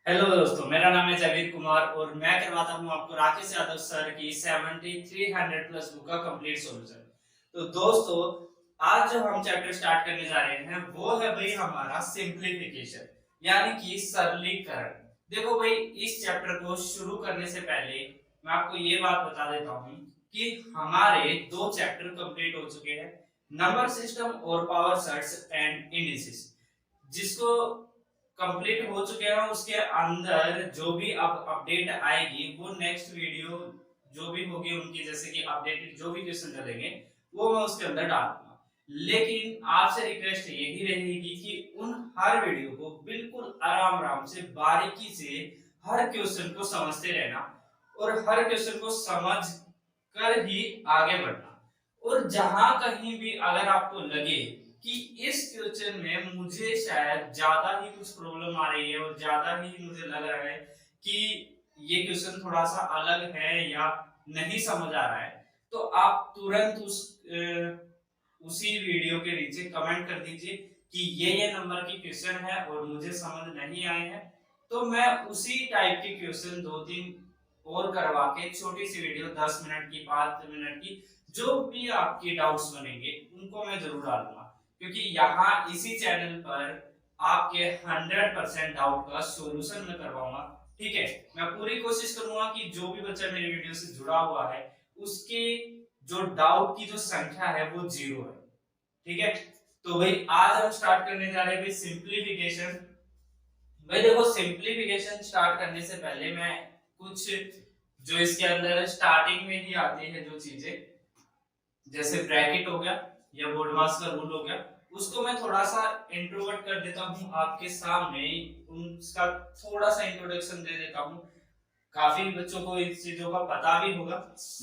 Hello दोस्तों, मेरा नाम है जगीर कुमार और मैं करवाता हूँ आपको राकेश यादव सर की 7300 प्लस बुक का कंप्लीट सॉल्यूशन। तो दोस्तों, आज जो हम चैप्टर स्टार्ट करने जा रहे हैं वो है भाई हमारा सिंप्लीफिकेशन, यानी कि सरलीकरण। देखो भाई, इस चैप्टर को शुरू करने से पहले मैं आपको ये बात बता देता हूँ कि हमारे दो चैप्टर कंप्लीट हो चुके हैं, नंबर सिस्टम और पावर सर्ट्स एंड इंडिसेस, जिसको कंप्लीट हो चुके हैं। उसके अंदर जो भी अब अपडेट आएगी वो नेक्स्ट वीडियो जो भी होगी उनकी, जैसे कि अपडेटेड जो भी क्वेश्चन चलेंगे वो मैं उसके अंदर डालूंगा। लेकिन आपसे रिक्वेस्ट यही रहेगी कि उन हर वीडियो को बिल्कुल आराम आराम से बारीकी से हर क्वेश्चन को समझते रहना और हर क्वेश्चन को समझ कर ही आगे बढ़ना। और जहां कहीं भी अगर आपको लगे कि इस क्वेश्चन में मुझे शायद ज्यादा ही कुछ प्रॉब्लम आ रही है और ज्यादा ही मुझे लग रहा है कि ये क्वेश्चन थोड़ा सा अलग है या नहीं समझ आ रहा है, तो आप तुरंत उसी वीडियो के नीचे कमेंट कर दीजिए कि ये नंबर की क्वेश्चन है और मुझे समझ नहीं आए हैं। तो मैं उसी टाइप के क्वेश्चन दो तीन और करवा के छोटी सी वीडियो 10 मिनट की 5 मिनट की जो भी आपके डाउट्स बनेंगे उनको मैं जरूर डालूंगा, क्योंकि यहाँ इसी चैनल पर आपके 100% डाउट का सॉल्यूशन मैं करवाऊंगा। ठीक है, मैं पूरी कोशिश करूंगा कि जो भी बच्चा मेरे वीडियो से जुड़ा हुआ है उसके जो डाउट की जो संख्या है वो 0 है। ठीक है, तो भाई आज हम स्टार्ट करने जा रहे हैं भाई सिंप्लीफिकेशन। भाई देखो, सिंप्लीफिकेशन स्टार्ट करने से पहले मैं कुछ जो इसके अंदर स्टार्टिंग में ही आती है जो चीजें, जैसे ब्रैकेट हो गया या बोडमास का रूल हो गया, उसको मैं थोड़ा सा इंट्रोवर्ट कर देता हूँ आपके सामने, उसका थोड़ा सा इंट्रोडक्शन दे देता हूँ। काफी बच्चों को इस चीजों का पता भी होगा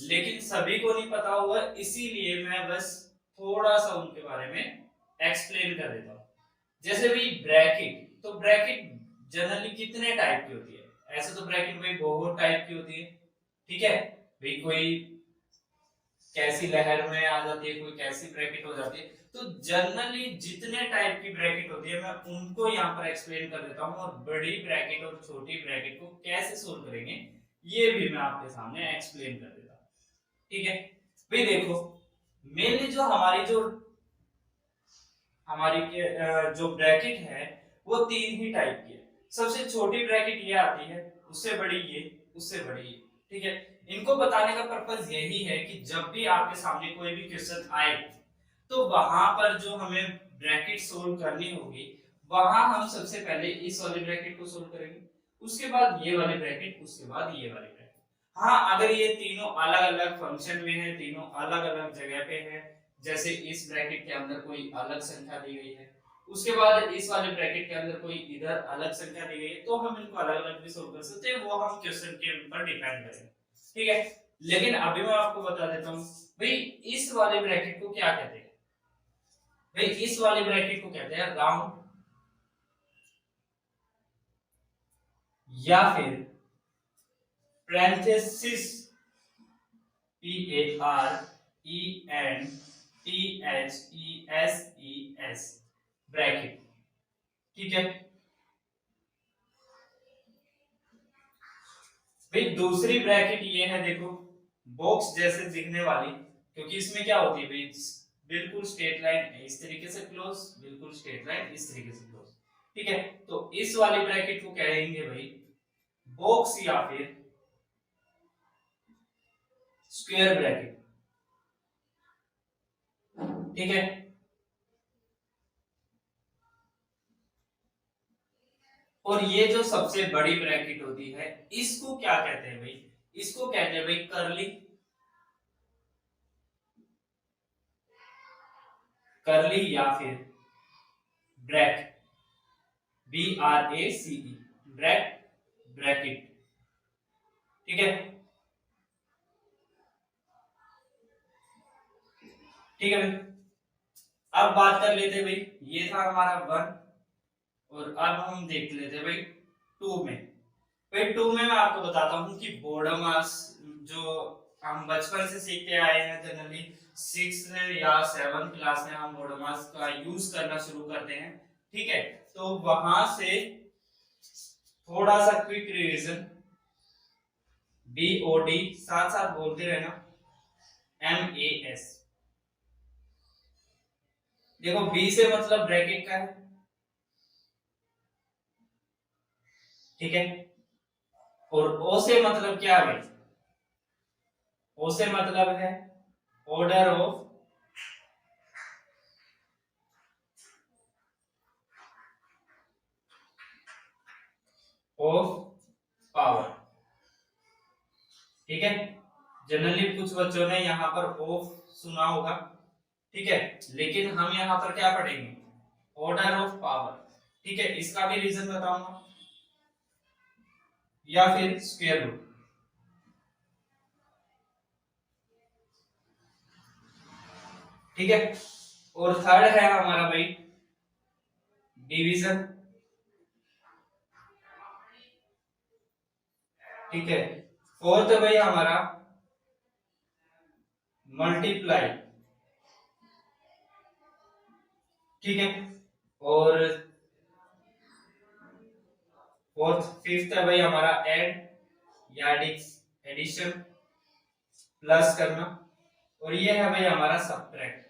लेकिन सभी को नहीं पता होगा, इसीलिए मैं बस थोड़ा सा उनके बारे में एक्सप्लेन कर देता हूँ। जैसे भी ब्रैकेट, तो ब्रैकेट जनरली कितने टाइप की होती है? ऐसे तो ब्रैकेट भाई बहुत टाइप की होती है। ठीक है भाई, कोई कैसी लहर में आ जाती है, कोई कैसी ब्रैकेट हो जाती है। तो जनरली जितने टाइप की ब्रैकेट होती है मैं उनको यहाँ पर एक्सप्लेन कर देता हूँ, और बड़ी ब्रैकेट और छोटी ब्रैकेट को कैसे सोल्व करेंगे ये भी मैं आपके सामने एक्सप्लेन कर देता हूँ। ठीक है भाई, देखो मेनली जो हमारी जो ब्रैकेट है वो तीन ही टाइप की है। सबसे छोटी ब्रैकेट ये आती है, उससे बड़ी ये, उससे बड़ी ये। ठीक है, इनको बताने का पर्पस यही है कि जब भी आपके सामने कोई भी क्वेश्चन आए तो वहां पर जो हमें ब्रैकेट सोल्व करनी होगी, वहां हम सबसे पहले इस वाले ब्रैकेट को सोल्व करेंगे, उसके बाद ये वाले ब्रैकेट, उसके बाद ये वाले ब्रैकेट। हाँ, अगर ये तीनों अलग अलग फंक्शन में है, तीनों अलग अलग जगह पे है, जैसे इस ब्रैकेट के अंदर कोई अलग संख्या दी गई है, उसके बाद इस वाले ब्रैकेट के अंदर कोई इधर अलग संख्या दी गई है, तो हम इनको अलग अलग भी सोल्व कर सकते हैं, वो हम क्वेश्चन के ऊपर डिपेंड करेंगे। ठीक है, लेकिन अभी मैं आपको बता देता हूँ भाई इस वाले ब्रैकेट को क्या कहते हैं। भाई इस वाले ब्रैकेट को कहते हैं राउंड, या फिर parenthesis, P A R E N T H E S bracket. ठीक है भाई, दूसरी ब्रैकेट ये है, देखो बॉक्स जैसे दिखने वाली, क्योंकि इसमें क्या होती है भाई, बिल्कुल स्ट्रेट लाइन इस तरीके से क्लोज, बिल्कुल स्ट्रेट लाइन इस तरीके से क्लोज। ठीक है, तो इस वाली ब्रैकेट को कहेंगे भाई बॉक्स या फिर स्क्वायर ब्रैकेट। ठीक है, और ये जो सबसे बड़ी ब्रैकेट होती है इसको क्या कहते हैं भाई? इसको कहते हैं भाई कर्ली, कर्ली या फिर brace, B R A C E, brace, bracket. ठीक है, ठीक है भाई, अब बात कर लेते हैं भाई, ये था हमारा वन, और अब हम देख लेते हैं भाई टू में। भाई टू में मैं आपको बताता हूँ कि बॉर्डर मास जो हम बचपन से सीखते आए हैं, जनरली 6 या 7 क्लास में हम बॉर्डर मास का यूज करना शुरू करते हैं। ठीक है, तो वहां से थोड़ा सा क्विक रिवीजन, BOD साथ साथ बोलते रहना, MAS। देखो B से मतलब ब्रैकेट का है, ठीक है, और O से मतलब क्या है, O से मतलब है ऑर्डर ऑफ पावर, ठीक है। जनरली कुछ बच्चों ने यहाँ पर ऑफ सुना होगा, ठीक है, लेकिन हम यहाँ पर क्या पढ़ेंगे, ऑर्डर ऑफ पावर, ठीक है। इसका भी रीजन बताऊंगा या फिर स्क्वायर रूट, ठीक है। और थर्ड है हमारा भाई डिवीजन, ठीक है। फोर्थ है भाई हमारा मल्टीप्लाई, ठीक है। और फोर्थ फिफ्थ है भाई हमारा ऐड या एडिशन, प्लस करना, और ये है भाई हमारा सब्ट्रैक्ट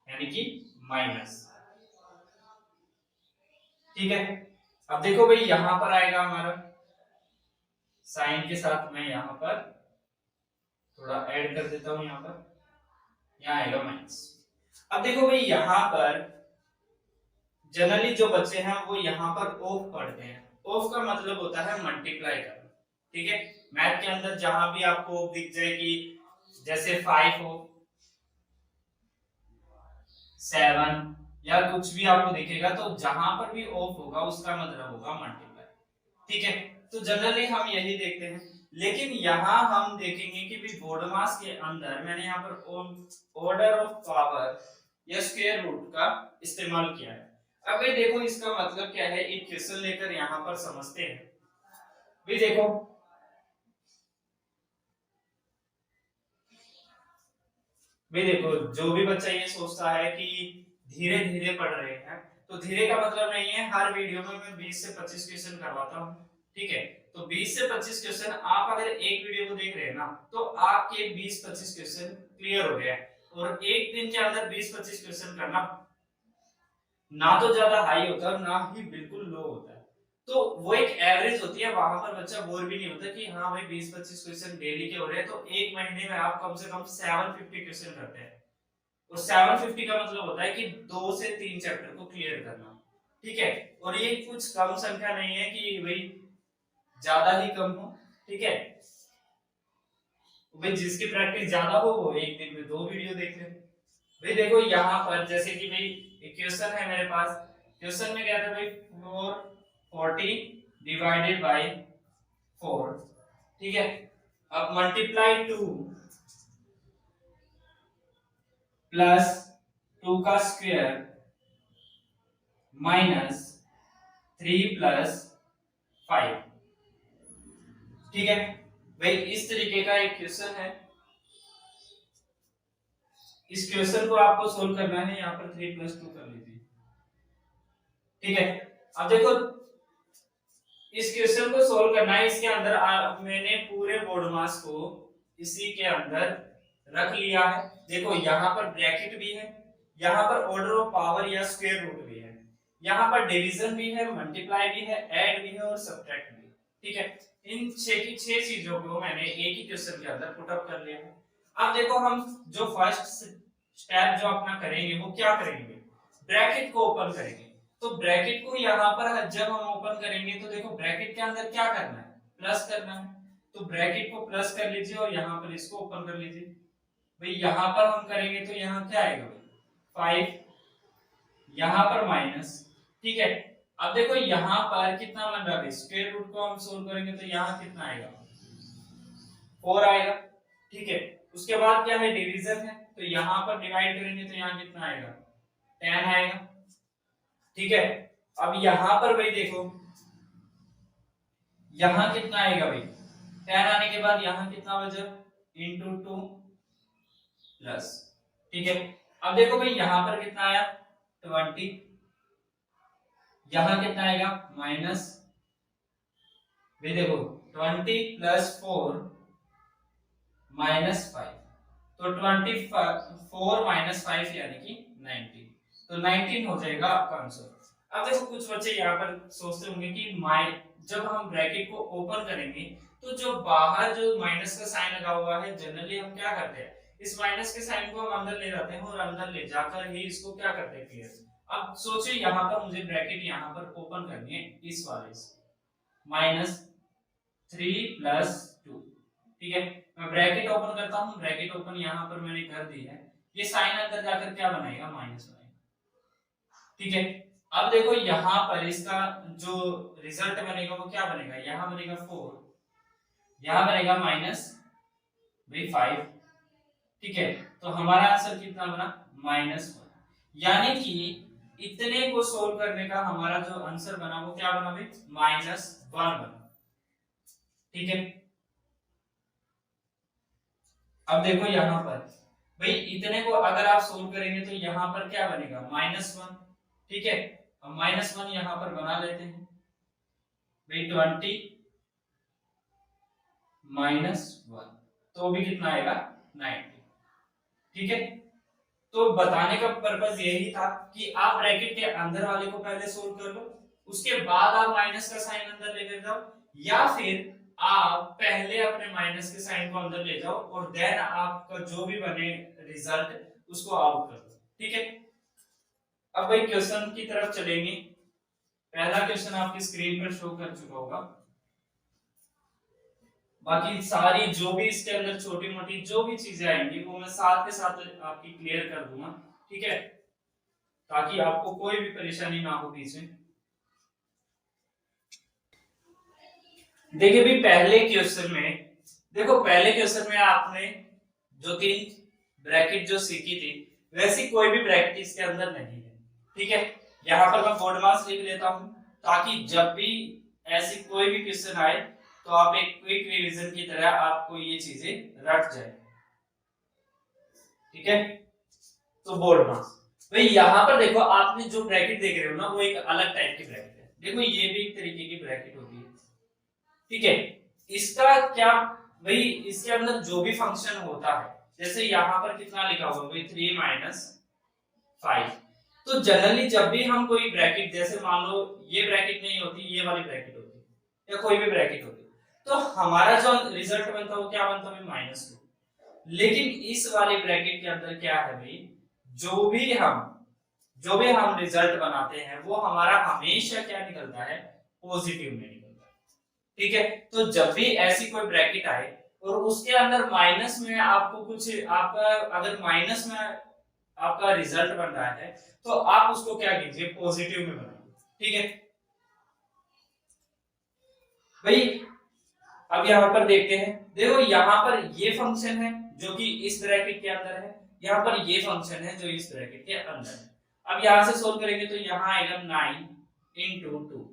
यानी कि माइनस, ठीक है। अब देखो भाई यहां पर आएगा हमारा साइन के साथ, मैं यहां पर थोड़ा ऐड कर देता हूं, यहां पर यहां आएगा माइनस। अब देखो भाई यहां पर जनरली जो बच्चे हैं वो यहां पर ऑफ पढ़ते हैं, ऑफ का मतलब होता है मल्टीप्लाई करना, ठीक है। मैथ के अंदर जहां भी आपको दिख जाए कि जैसे 5 हो, 7 या कुछ भी आपको दिखेगा, तो जहां पर भी ऑफ होगा उसका मतलब होगा मल्टीप्लाई, ठीक है। तो जनरली हम यही देखते हैं, लेकिन यहां हम देखेंगे कि भी बोर्डमास के अंदर मैंने यहाँ पर ऑर्डर ऑफ पावर या स्क्वायर रूट का इस्तेमाल किया है। अब भाई देखो इसका मतलब क्या है, एक क्वेश्चन लेकर यहाँ पर समझते हैं। भाई देखो जो भी बच्चा ये सोचता है कि धीरे धीरे पढ़ रहे हैं, तो धीरे का मतलब नहीं है हर वीडियो में मैं 20 से 25 क्वेश्चन करवाता हूँ, ठीक है। तो 20 से 25 क्वेश्चन आप अगर एक वीडियो को देख रहे हैं ना, तो आपके 20-25 क्वेश्चन क्लियर हो गए। और एक दिन के अंदर 20-25 क्वेश्चन करना ना तो ज्यादा हाई होता है ना ही बिल्कुल लो होता है, तो वो एक एवरेज होती है, वहां पर बच्चा बोर भी नहीं होता कि हाँ भाई 20-25 क्वेश्चन डेली के हो रहे हैं, तो एक महीने में आप कम से कम 750 क्वेश्चन करते हैं। और 750 का मतलब होता है कि 2 से 3 चैप्टर को क्लियर करना, ठीक है। और ये कुछ कम संख्या नहीं है कि भाई ज्यादा ही कम हो, ठीक है। भाई जिसकी प्रैक्टिस ज्यादा हो वो एक दिन में 2 वीडियो देख ले। भाई देखो यहाँ पर जैसे कि भाई एक क्वेश्चन है मेरे पास, क्वेश्चन में क्या था भाई 440 डिवाइडेड बाय 4, ठीक है। अब मल्टीप्लाई 2 प्लस 2 का स्क्वायर माइनस 3 प्लस 5, ठीक है। भाई इस तरीके का एक क्वेश्चन है, इस क्वेश्चन को आपको सोल्व करना है, यहाँ पर 3 प्लस 2 कर लीजिए, ठीक है। अब देखो इस क्वेश्चन को सोल्व करना है, इसके अंदर मैंने पूरे बोर्ड मास को इसी के अंदर रख लिया है। देखो यहाँ पर ब्रैकेट भी है, यहाँ पर ऑर्डर ऑफ पावर या स्क्वायर रूट भी है, यहाँ पर डिवीजन भी है, मल्टीप्लाई भी है, ऐड भी है और सब्ट्रैक्ट भी, ठीक है। इन 6 चीजों को मैंने एक ही क्वेश्चन के अंदर पुट अप कर लिया है। अब देखो हम जो फर्स्ट स्टेप जो अपना करेंगे वो क्या करेंगे, ब्रैकेट को ओपन करेंगे। तो ब्रैकेट को यहाँ पर जब हम ओपन करेंगे तो देखो ब्रैकेट के अंदर क्या करना है, प्लस करना है, तो ब्रैकेट को प्लस कर लीजिए और यहाँ पर इसको ओपन कर लीजिए। भाई यहाँ पर हम करेंगे तो यहाँ क्या आएगा भाई 5, यहाँ पर माइनस, ठीक है। अब देखो यहाँ पर कितना बन रहा है, स्क्वायर रूट को हम सोल्व करेंगे तो यहाँ कितना आएगा 4 आएगा, ठीक है। उसके बाद क्या है डिवीजन है, तो यहाँ पर डिवाइड करेंगे तो यहाँ कितना आएगा 10 आएगा, ठीक है। अब यहाँ पर भाई देखो यहाँ कितना आएगा भाई 10 आने के बाद यहाँ कितना बचा इंटू 2 प्लस, ठीक है। अब देखो भाई यहाँ पर कितना आया 20, यहाँ कितना आएगा माइनस भाई देखो 20 प्लस 4 माइनस 5, तो 24 माइनस 5 यानी कि 19, तो 19 हो जाएगा आपका आंसर। अब देखो कुछ बच्चे यहाँ पर सोचते होंगे कि जब हम ब्रैकेट को ओपन करेंगे तो जो बाहर जो माइनस का साइन लगा हुआ है, जनरली हम क्या करते हैं, इस माइनस के साइन को हम अंदर ले जाते हैं और अंदर ले जाकर ही इसको क्या करते हैं, क्लियर। अब सोचिए यहाँ पर मुझे ब्रैकेट यहाँ पर ओपन करनी है इस वाले से, -3 + 2, ठीक है। मैं ब्रैकेट ओपन करता हूँ, ब्रैकेट ओपन यहाँ पर मैंने कर दी है, ये साइन अंदर जाकर क्या बनाएगा, माइनस बनाएगा, ठीक है। अब देखो यहाँ पर इसका जो रिजल्ट बनेगा वो क्या बनेगा, यहाँ बनेगा 4, यहाँ बनेगा -5, ठीक है। तो हमारा आंसर कितना बना, -1, यानी कि इतने को सोल्व करने का हमारा जो आंसर बना वो क्या बना भाई, -1 बना, ठीक है। अब देखो यहाँ पर भाई इतने को अगर आप सोल्व करेंगे तो यहाँ पर क्या बनेगा, -1, ठीक है। अब -1 यहाँ पर बना लेते हैं भाई, 20 -1 तो भी कितना आएगा, 90, ठीक है। तो बताने का पर्पस यही था कि आप ब्रैकेट के अंदर वाले को पहले सोल्व कर लो, उसके बाद आप माइनस का साइन अंदर लेकर जाओ, या फिर आप पहले अपने माइनस के साइन को अंदर ले जाओ और देन आपका जो भी बने रिजल्ट उसको आउट कर दो, ठीक है। अब भाई क्वेश्चन की तरफ चलेंगे। पहला क्वेश्चन आपकी स्क्रीन पर शो कर चुका होगा, बाकी सारी जो भी इसके अंदर छोटी मोटी जो भी चीजें आएंगी वो मैं साथ के साथ आपकी क्लियर कर दूंगा, ठीक है, ताकि आपको कोई भी परेशानी ना हो बीच में। देखिए भी पहले क्वेश्चन में, देखो पहले क्वेश्चन में आपने जो 3 ब्रैकेट जो सीखी थी वैसी कोई भी ब्रैकेट इसके अंदर नहीं है, ठीक है। यहाँ पर मैं बोर्ड मार्क्स लिख लेता हूं ताकि जब भी ऐसी कोई भी क्वेश्चन आए तो आप एक क्विक रिवीजन की तरह आपको ये चीजें रट जाए, ठीक है। तो बोर्ड मार्क्स भाई यहाँ पर देखो, आपने जो ब्रैकेट देख रहे हो ना वो एक अलग टाइप की ब्रैकेट है, देखो ये भी एक तरीके की ब्रैकेट होती है, ठीक है। इसका क्या भाई, इसके अंदर जो भी फंक्शन होता है, जैसे यहाँ पर कितना लिखा हुआ भाई 3 - 5, तो जनरली जब भी हम कोई ब्रैकेट, जैसे मान लो ये ब्रैकेट नहीं होती, ये वाली ब्रैकेट होती या कोई भी ब्रैकेट होती, तो हमारा जो रिजल्ट बनता वो क्या बनता है, -2। लेकिन इस वाली ब्रैकेट के अंदर क्या है भाई, जो भी हम रिजल्ट बनाते हैं वो हमारा हमेशा क्या निकलता है, पॉजिटिव में निकलता है, ठीक है। तो जब भी ऐसी कोई ब्रैकेट आए और उसके अंदर माइनस में आपको कुछ, आपका अगर माइनस में आपका रिजल्ट बन रहा है तो आप उसको क्या कीजिए, पॉजिटिव में बनाइए, ठीक है भाई। अब यहाँ पर देखते हैं, देखो यहाँ पर ये फंक्शन है जो कि इस ब्रैकेट के अंदर है, यहाँ पर ये फंक्शन है जो इस ब्रैकेट के अंदर है। अब यहाँ से सोल्व करेंगे तो यहाँ आएगा 9 × 2,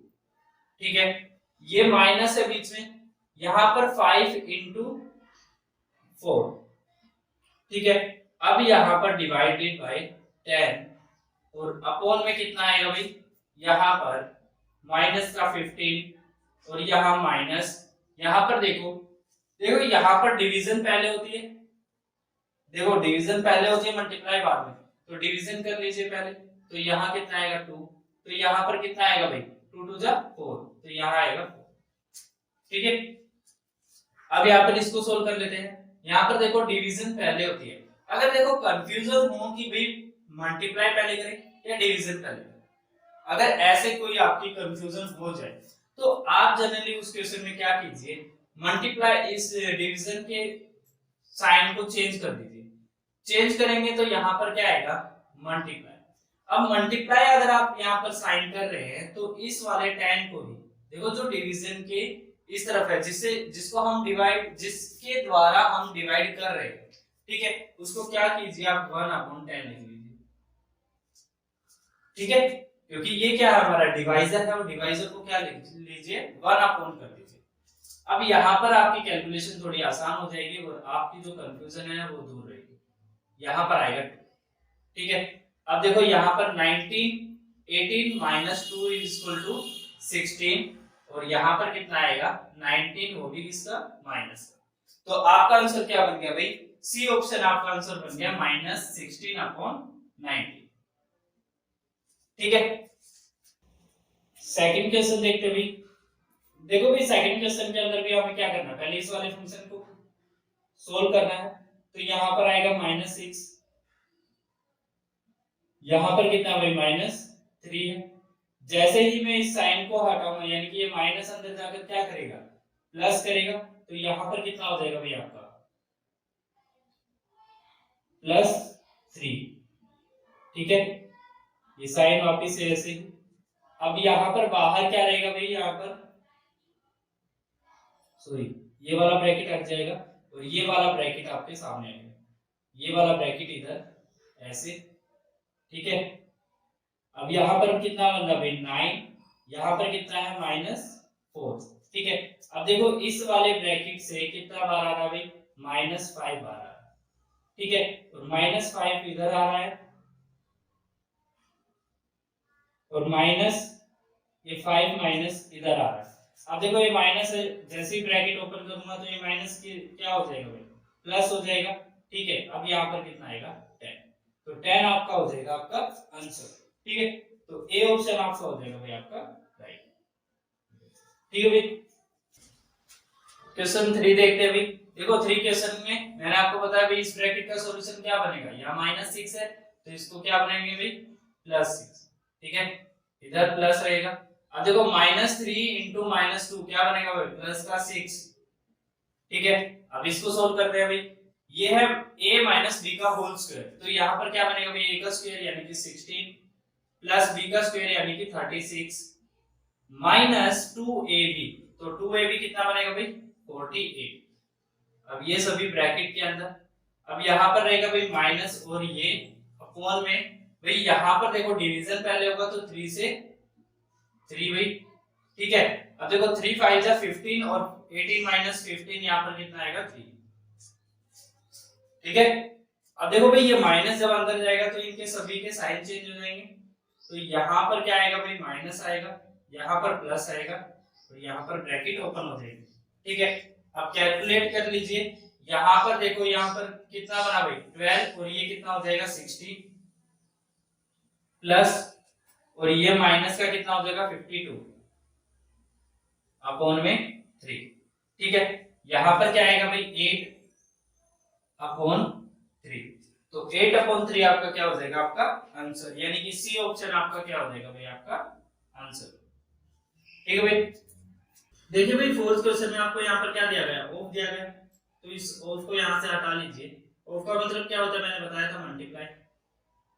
ठीक है। ये माइनस है बीच में, यहाँ पर 5 × 4, ठीक है। अब यहाँ पर डिवाइडेड बाय 10 और अपॉन में कितना आएगा भाई, यहाँ पर माइनस का 15 और यहाँ माइनस, यहाँ पर देखो यहाँ पर डिवीजन पहले होती है, देखो डिवीजन पहले होती है, मल्टीप्लाई बाद में, तो डिवीजन कर लीजिए पहले, तो यहाँ कितना आएगा 2, तो यहाँ पर कितना आएगा भाई 2 × 4, तो यहाँ आएगा 4, ठीक है। अब यहाँ पर इसको सोल्व कर लेते हैं। यहाँ पर देखो डिवीजन पहले होती है, अगर देखो कंफ्यूजन हो कि भाई मल्टीप्लाई पहले करें या डिवीजन पहले करें, अगर ऐसे कोई आपकी कंफ्यूजन हो जाए तो आप जनरली उस क्वेश्चन में क्या कीजिए, मल्टीप्लाई इस डिवीजन के साइन को चेंज कर दीजिए, चेंज करेंगे तो यहाँ पर क्या आएगा, मल्टीप्लाई। अब मल्टीप्लाई अगर आप यहाँ पर साइन कर रहे हैं तो इस वाले 10 को ही देखो जो डिवीजन के इस तरफ है, जिसको हम डिवाइड, जिसके द्वारा हम डिवाइड कर रहे हैं, ठीक है, उसको क्या कीजिए आप 1/10 लिख लीजिए, ठीक है, क्योंकि ये क्या है हमारा डिवाइजर है और डिवाइजर को क्या लिख लीजिए 1/, कर दीजिए। अब यहाँ पर आपकी कैलकुलेशन थोड़ी आसान हो जाएगी और आपकी जो कंफ्यूजन है वो दूर रहेगी, यहाँ पर आएगा 2, ठीक है। अब देखो यहाँ पर 18 - 2 = 16 और यहाँ पर कितना आएगा 19, वो भी किसका माइनस का। तो आपका आंसर क्या बन गया भाई, सी ऑप्शन आपका आंसर बन गया -16/90। ठीक है, सेकंड क्वेश्चन देखते हैं भाई। देखो भाई सेकंड क्वेश्चन के अंदर भी हमें क्या करना है, पहले इस वाले फंक्शन को सोल्व करना है। तो यहाँ पर आएगा -6, यहाँ पर कितना भाई -3 है। जैसे ही मैं इस साइन को हटाऊंगा, यानी कि ये माइनस अंदर जाकर क्या करेगा, प्लस करेगा, तो यहाँ पर कितना हो जाएगा भाई आपका +3। ठीक है, ये साइन वापिस से ऐसे ही। अब यहाँ पर बाहर क्या रहेगा भाई, यहाँ पर सॉरी ये वाला ब्रैकेट हट जाएगा और ये वाला ब्रैकेट आपके सामने आएगा, ये वाला ब्रैकेट इधर ऐसे। ठीक है, अब यहाँ पर कितना बन रहा भाई 9, यहाँ पर कितना है -4। ठीक है, अब देखो इस वाले ब्रैकेट से कितना बार आ रहा है भाई, -5 बार आ रहा है। ठीक है, और -5 इधर आ रहा है और ये 5 माइनस इधर आ रहा है। अब देखो ये माइनस है, जैसे ही ब्रैकेट ओपन करूंगा तो ये माइनस की क्या हो जाएगा भाई, प्लस हो जाएगा। ठीक है, अब यहाँ पर कितना आएगा 10, तो 10 आपका हो जाएगा आपका आंसर। ठीक है, तो ए ऑप्शन आपका हो जाएगा भाई आपका राइट। ठीक है भाई, क्वेश्चन 3 देखते हैं भाई। देखो 3 क्वेश्चन में मैंने आपको बताया भाई इस ब्रैकेट का सॉल्यूशन क्या बनेगा, यहाँ -6 है तो इसको क्या बनाएंगे भाई +6। ठीक है, इधर प्लस रहेगा। अब देखो -3 इंटू -2 क्या बनेगा भाई प्लस का 6। ठीक है, अब इसको सोल्व करते हैं भाई। ये है a माइनस बी का होल स्क्वायर, तो यहाँ पर क्या बनेगा भाई a का स्क्वायर यानी कि 16 प्लस b का स्क्वायर यानी कि 36 माइनस 2ab, तो 2ab कितना बनेगा भाई 48। अब ये सभी ब्रैकेट के अंदर, अब यहाँ पर रहेगा भाई माइनस और ये अपॉन में भाई, यहाँ पर देखो डिवीजन पहले होगा तो 3 से 3 भाई। ठीक है, अब देखो 3 5 जा 15 और 18 माइनस 15 यहाँ पर कितना आएगा 3। ठीक है, अब देखो भाई ये माइनस जब अंदर जाएगा तो इनके सभी के साइन चेंज हो जाएंगे, तो यहाँ पर क्या आएगा भाई माइनस आएगा, यहाँ पर प्लस आएगा और यहाँ पर ब्रैकेट ओपन हो जाएगी। ठीक है, अब कैलकुलेट कर लीजिए, यहाँ पर देखो यहाँ पर कितना बना भाई 12 और ये कितना हो जाएगा 16 प्लस और ये माइनस का कितना हो जाएगा 52 अपॉन में 3। ठीक है, यहाँ पर क्या आएगा भाई 8 अपॉन 3, तो 8 अपॉन 3 आपका क्या हो जाएगा आपका आंसर, यानी कि सी ऑप्शन आपका क्या हो जाएगा भाई आपका आंसर। ठीक है भाई, देखिए भाई फोर्थ क्वेश्चन में आपको यहाँ पर क्या दिया गया, ऑफ दिया गया, तो इस ऑफ को यहाँ से हटा लीजिए। ऑफ का मतलब क्या होता है, मैंने बताया था मल्टीप्लाई,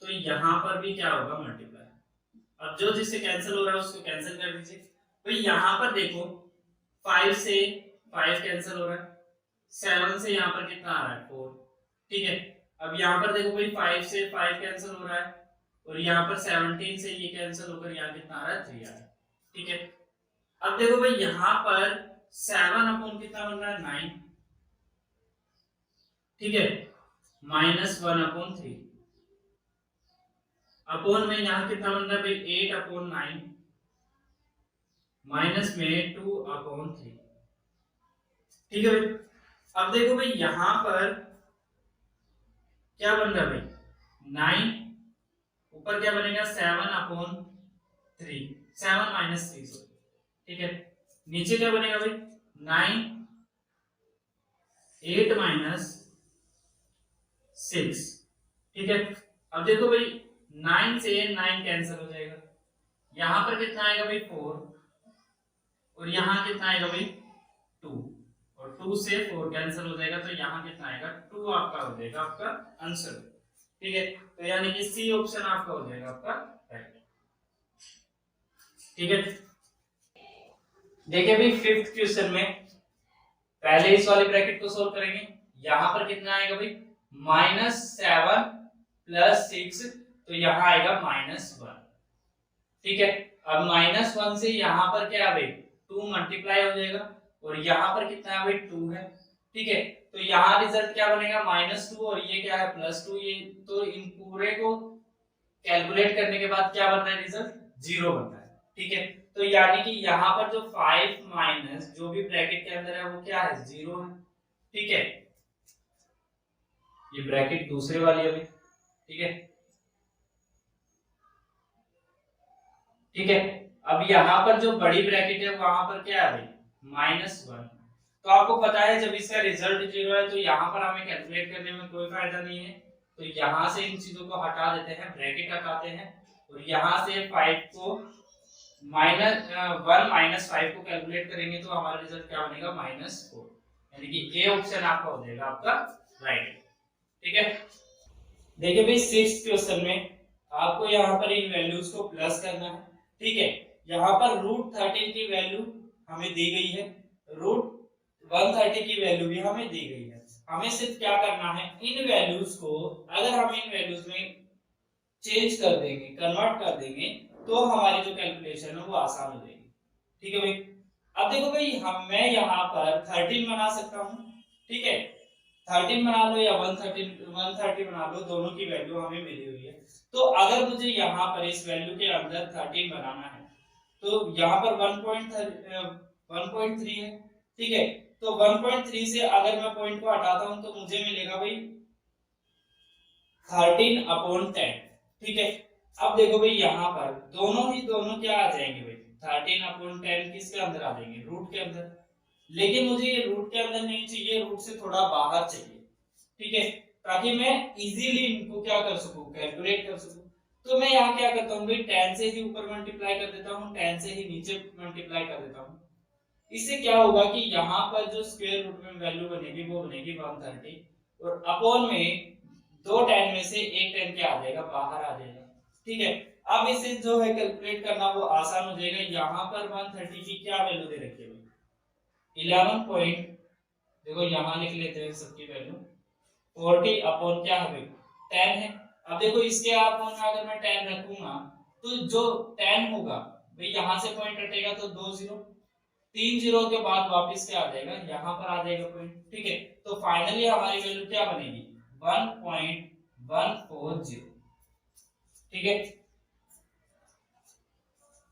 तो यहाँ पर भी क्या होगा मल्टीप्लाई। अब जो जिससे कैंसिल हो रहा है उसको कैंसिल कर दीजिए। तो यहाँ पर देखो 5 से 5 कैंसिल हो रहा है, 7 से यहाँ पर कितना आ रहा है 4। ठीक है, अब यहाँ पर देखो भाई 5 से 5 कैंसिल हो रहा है और यहाँ पर 17 से ये कैंसिल होकर यहाँ कितना आ रहा है 3 आ रहा है। ठीक है, अब देखो भाई यहाँ पर 7 अपॉन कितना बन रहा है 9। ठीक है, -1 अपॉन 3 अपॉन में यहाँ कितना बन रहा है भाई 8 अपॉन 9 माइनस में 2 अपॉन 3। ठीक है भाई, अब देखो भाई यहाँ पर क्या बन रहा है भाई 9 ऊपर क्या बनेगा 7 अपॉन 3, 7 माइनस 3। ठीक है, नीचे क्या बनेगा भाई 9 8 माइनस 6। ठीक है, अब देखो भाई 9 से 9 कैंसिल हो जाएगा, यहाँ पर कितना आएगा भाई 4 और यहाँ कितना आएगा भाई 2 और 2 से 4 कैंसिल हो जाएगा, तो यहाँ कितना आएगा 2 आपका हो जाएगा आपका आंसर। ठीक है, तो यानी कि सी ऑप्शन आपका हो जाएगा आपका राइट। ठीक है, देखिए भाई फिफ्थ क्वेश्चन में पहले इस वाले ब्रैकेट को सोल्व करेंगे। यहाँ पर कितना आएगा भाई -7 प्लस 6, तो यहाँ आएगा -1। ठीक है, अब -1 से यहाँ पर क्या है भाई 2 मल्टीप्लाई हो जाएगा और यहाँ पर कितना है भाई 2 है। ठीक है, तो यहाँ रिजल्ट क्या बनेगा -2 और ये क्या है +2, ये तो इन पूरे को कैलकुलेट करने के बाद क्या बनना है रिजल्ट 0 बनना है। ठीक है, तो यानी कि यहाँ पर जो 5 माइनस जो भी ब्रैकेट के अंदर है वो क्या है, 0 है। ठीक है, ये ब्रैकेट दूसरे वाली है भाई। ठीक है, ठीक है। अब यहाँ पर जो बड़ी ब्रैकेट है वहां पर क्या है भाई, -1। तो आपको पता है जब इसका रिजल्ट 0 है तो यहाँ पर हमें कैलकुलेट करने में कोई फायदा नहीं है। तो यहाँ से इन चीजों को हटा देते हैं, ब्रैकेट हटाते हैं, और यहाँ से 5 को -1 - 5 को कैलकुलेट करेंगे तो हमारा रिजल्ट क्या बनेगा, -4। यानी कि ए ऑप्शन आपका हो जाएगा आपका राइट। ठीक है, देखिए भाई 6th क्वेश्चन में आपको यहाँ पर इन वैल्यूज को प्लस करना है। ठीक है, यहाँ पर √13 की वैल्यू हमें दी गई है, √130 की वैल्यू भी हमें दी गई है। हमें सिर्फ क्या करना है, इन वैल्यूज को अगर हम इन वैल्यूज में चेंज कर देंगे, कन्वर्ट कर देंगे, तो हमारी जो कैलकुलेशन है वो आसान हो जाएगी। ठीक है भाई, अब देखो भाई मैं यहाँ पर 13 बना सकता हूँ। ठीक है, 13 बना लो या 130 बना लो, दोनों की वैल्यू हमें मिली हुई है। तो अगर मुझे यहाँ पर इस वैल्यू के अंदर 13 बनाना है तो यहाँ पर 1.3 है। ठीक है, तो 1.3 से अगर मैं पॉइंट को हटाता हूँ तो मुझे मिलेगा भाई 13/10। ठीक है, अब देखो भाई यहाँ पर दोनों क्या आ जाएंगे भाई, 13/10 किसके अंदर आ जाएंगे, रूट के अंदर। लेकिन मुझे ये रूट के अंदर नहीं चाहिए, रूट से थोड़ा बाहर चाहिए। ठीक है, ताकि मैं इजीली इनको क्या कर सकूं, कैलकुलेट कर सकूं। तो मैं यहाँ क्या करता हूँ भाई, 10 से ही ऊपर मल्टीप्लाई कर देता हूँ, 10 से ही नीचे मल्टीप्लाई कर देता हूँ। इससे क्या होगा कि यहाँ पर जो स्क्वायर रूट में वैल्यू बनेगी वो बनेगी 130, और अपॉन में 2 10 में से एक 10 क्या आ जाएगा, बाहर आ जाएगा। ठीक है, अब इसे जो है कैलकुलेट करना वो आसान हो जाएगा। यहाँ पर 130 की क्या वैल्यू दे रखी है, 11 पॉइंट, देखो यहाँ लिख लेते हैं सबकी वैल्यू, 40 अपॉन क्या है 10 है। अब देखो इसके अपॉन में अगर मैं 10 रखूंगा तो जो 10 होगा भाई, यहाँ से पॉइंट हटेगा तो 2 0, 3 0 के बाद वापस क्या आ जाएगा, यहाँ पर आ जाएगा पॉइंट। ठीक है, तो फाइनली हमारी वैल्यू क्या बनेगी, 1.140। ठीक है,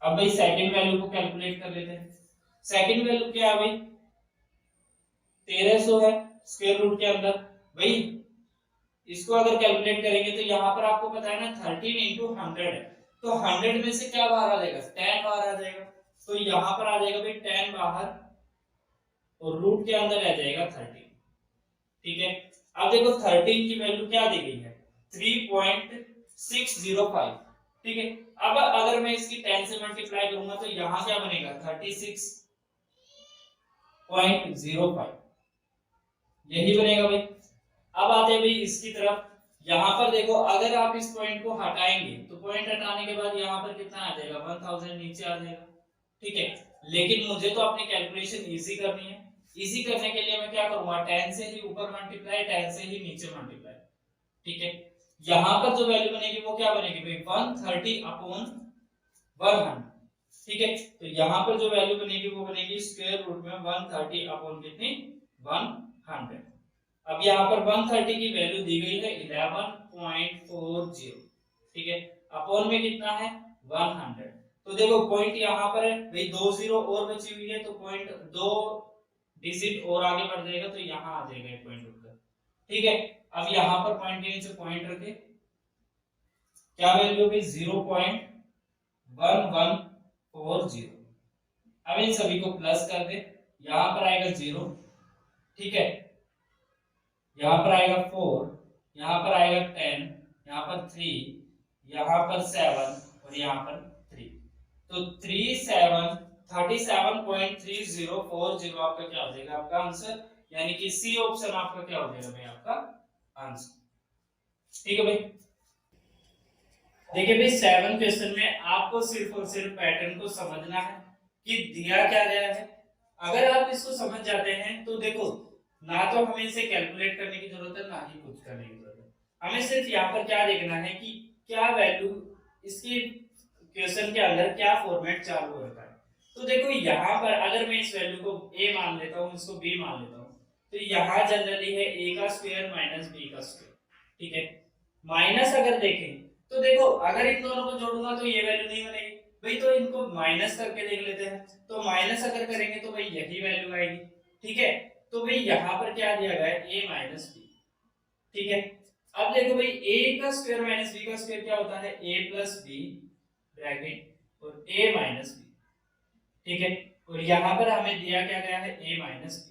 अब भाई सेकंड वैल्यू को कैलकुलेट कर लेते हैं। सेकंड वैल्यू क्या है भाई, 1300 है स्क्वायर रूट के अंदर। भाई इसको अगर कैलकुलेट करेंगे तो यहाँ पर आपको पता है ना 13 इंटू 100 है, तो 100 में से क्या बाहर आ जाएगा, 10 बाहर आ जाएगा। तो यहाँ पर आ जाएगा भाई 10 बाहर, और रूट के अंदर रह जाएगा 13। ठीक है, अब देखो 13 की वैल्यू क्या दी गई है, 3.605। ठीक है, अब अगर मैं इसकी 10 से मल्टीप्लाई करूंगा तो यहाँ क्या बनेगा, 36.05, यही बनेगा भाई। अब आते हैं भाई इसकी तरफ। यहाँ पर देखो अगर आप इस पॉइंट को हटाएंगे तो पॉइंट हटाने के बाद यहाँ पर कितना आ जाएगा, 1000 नीचे आ जाएगा। ठीक है, लेकिन मुझे तो अपनी कैलकुलेशन इजी करनी है। इजी करने के लिए मैं क्या करूंगा, 10 से ही ऊपर मल्टीप्लाई, 10 से ही नीचे मल्टीप्लाई। ठीक है, यहाँ पर जो वैल्यू बनेगी वो क्या बनेगी भाई, 130/100। ठीक है, तो यहाँ पर जो वैल्यू बनेगी वो बनेगी स्क्वायर रूट में 130 कितनी, 100। अब यहाँ पर 130 की वैल्यू दी गई है 11.40। ठीक है, अपॉन में कितना है, 100। तो देखो पॉइंट यहाँ पर है भाई, 2 0 और बची हुई है, तो पॉइंट 2 डिजिट और आगे बढ़ जाएगा, तो यहाँ आ जाएगा एक पॉइंट उठकर। ठीक है, अब यहाँ पर पॉइंट के नीचे पॉइंट रखे, क्या वैल्यू भी 0.1140। अब इन सभी को प्लस कर दे, यहाँ पर आएगा 0। ठीक है, यहाँ पर आएगा 4, यहाँ पर आएगा 10, यहाँ पर 3, यहाँ पर 7 और यहाँ पर 3। तो 37.3040 आपका क्या हो जाएगा, आपका आंसर। यानी कि सी ऑप्शन आपका क्या हो जाएगा भाई, आपका आंसर। ठीक है भाई, देखिए भाई 7 क्वेश्चन में आपको सिर्फ और सिर्फ पैटर्न को समझना है कि दिया क्या गया है। अगर आप इसको समझ जाते हैं तो देखो ना तो हमें इसे कैलकुलेट करने की जरूरत है, ना ही कुछ करने की जरूरत है। हमें सिर्फ यहाँ पर क्या देखना है कि क्या वैल्यू इसकी क्वेश्चन के अंदर क्या फॉर्मेट चालू होता है। तो देखो यहाँ पर अगर मैं इस वैल्यू को a मान लेता हूँ, इसको b मान लेता हूँ, तो यहाँ जनरली है a का स्क्वायर माइनस b का स्क्वायर। ठीक है, माइनस अगर देखें तो देखो अगर इन दोनों को जोड़ूंगा तो ये वैल्यू नहीं बनेगी, भाई तो इनको माइनस करके देख लेते हैं। तो माइनस अगर करेंगे तो भाई यही वैल्यू आएगी, ठीक है। तो भाई यहाँ पर क्या दिया गया है, a माइनस बी, ठीक है। अब देखो भाई a का स्क्वायर माइनस b का स्क्वायर क्या होता है, a प्लस बी ब्रैकेट और a माइनस बी, ठीक है। और यहाँ पर हमें दिया क्या गया है, a माइनस बी।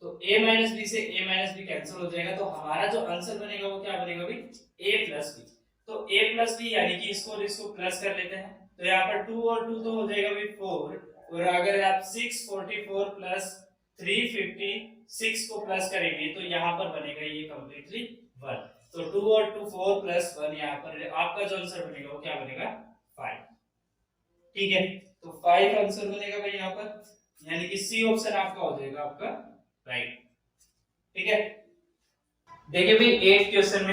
तो a माइनस बी से a माइनस बी कैंसिल हो जाएगा, तो हमारा जो आंसर बनेगा वो क्या बनेगा भाई, a प्लस बी। तो a प्लस बी यानी कि इसको और इसको प्लस कर लेते हैं, तो यहाँ पर 2 और 2 तो हो जाएगा भाई 4, और अगर आप 644 प्लस 356 को प्लस करेंगे तो यहाँ पर बनेगा ये कंप्लीटली 1। तो 2 और 2 4 प्लस 1, यहाँ पर आपका जो आंसर बनेगा वो क्या बनेगा, 5, ठीक है। तो 5 आंसर बनेगा भाई यहाँ पर, यानी कि सी ऑप्शन आपका हो जाएगा आपका राइट, ठीक है। देखिए भाई 8 क्वेश्चन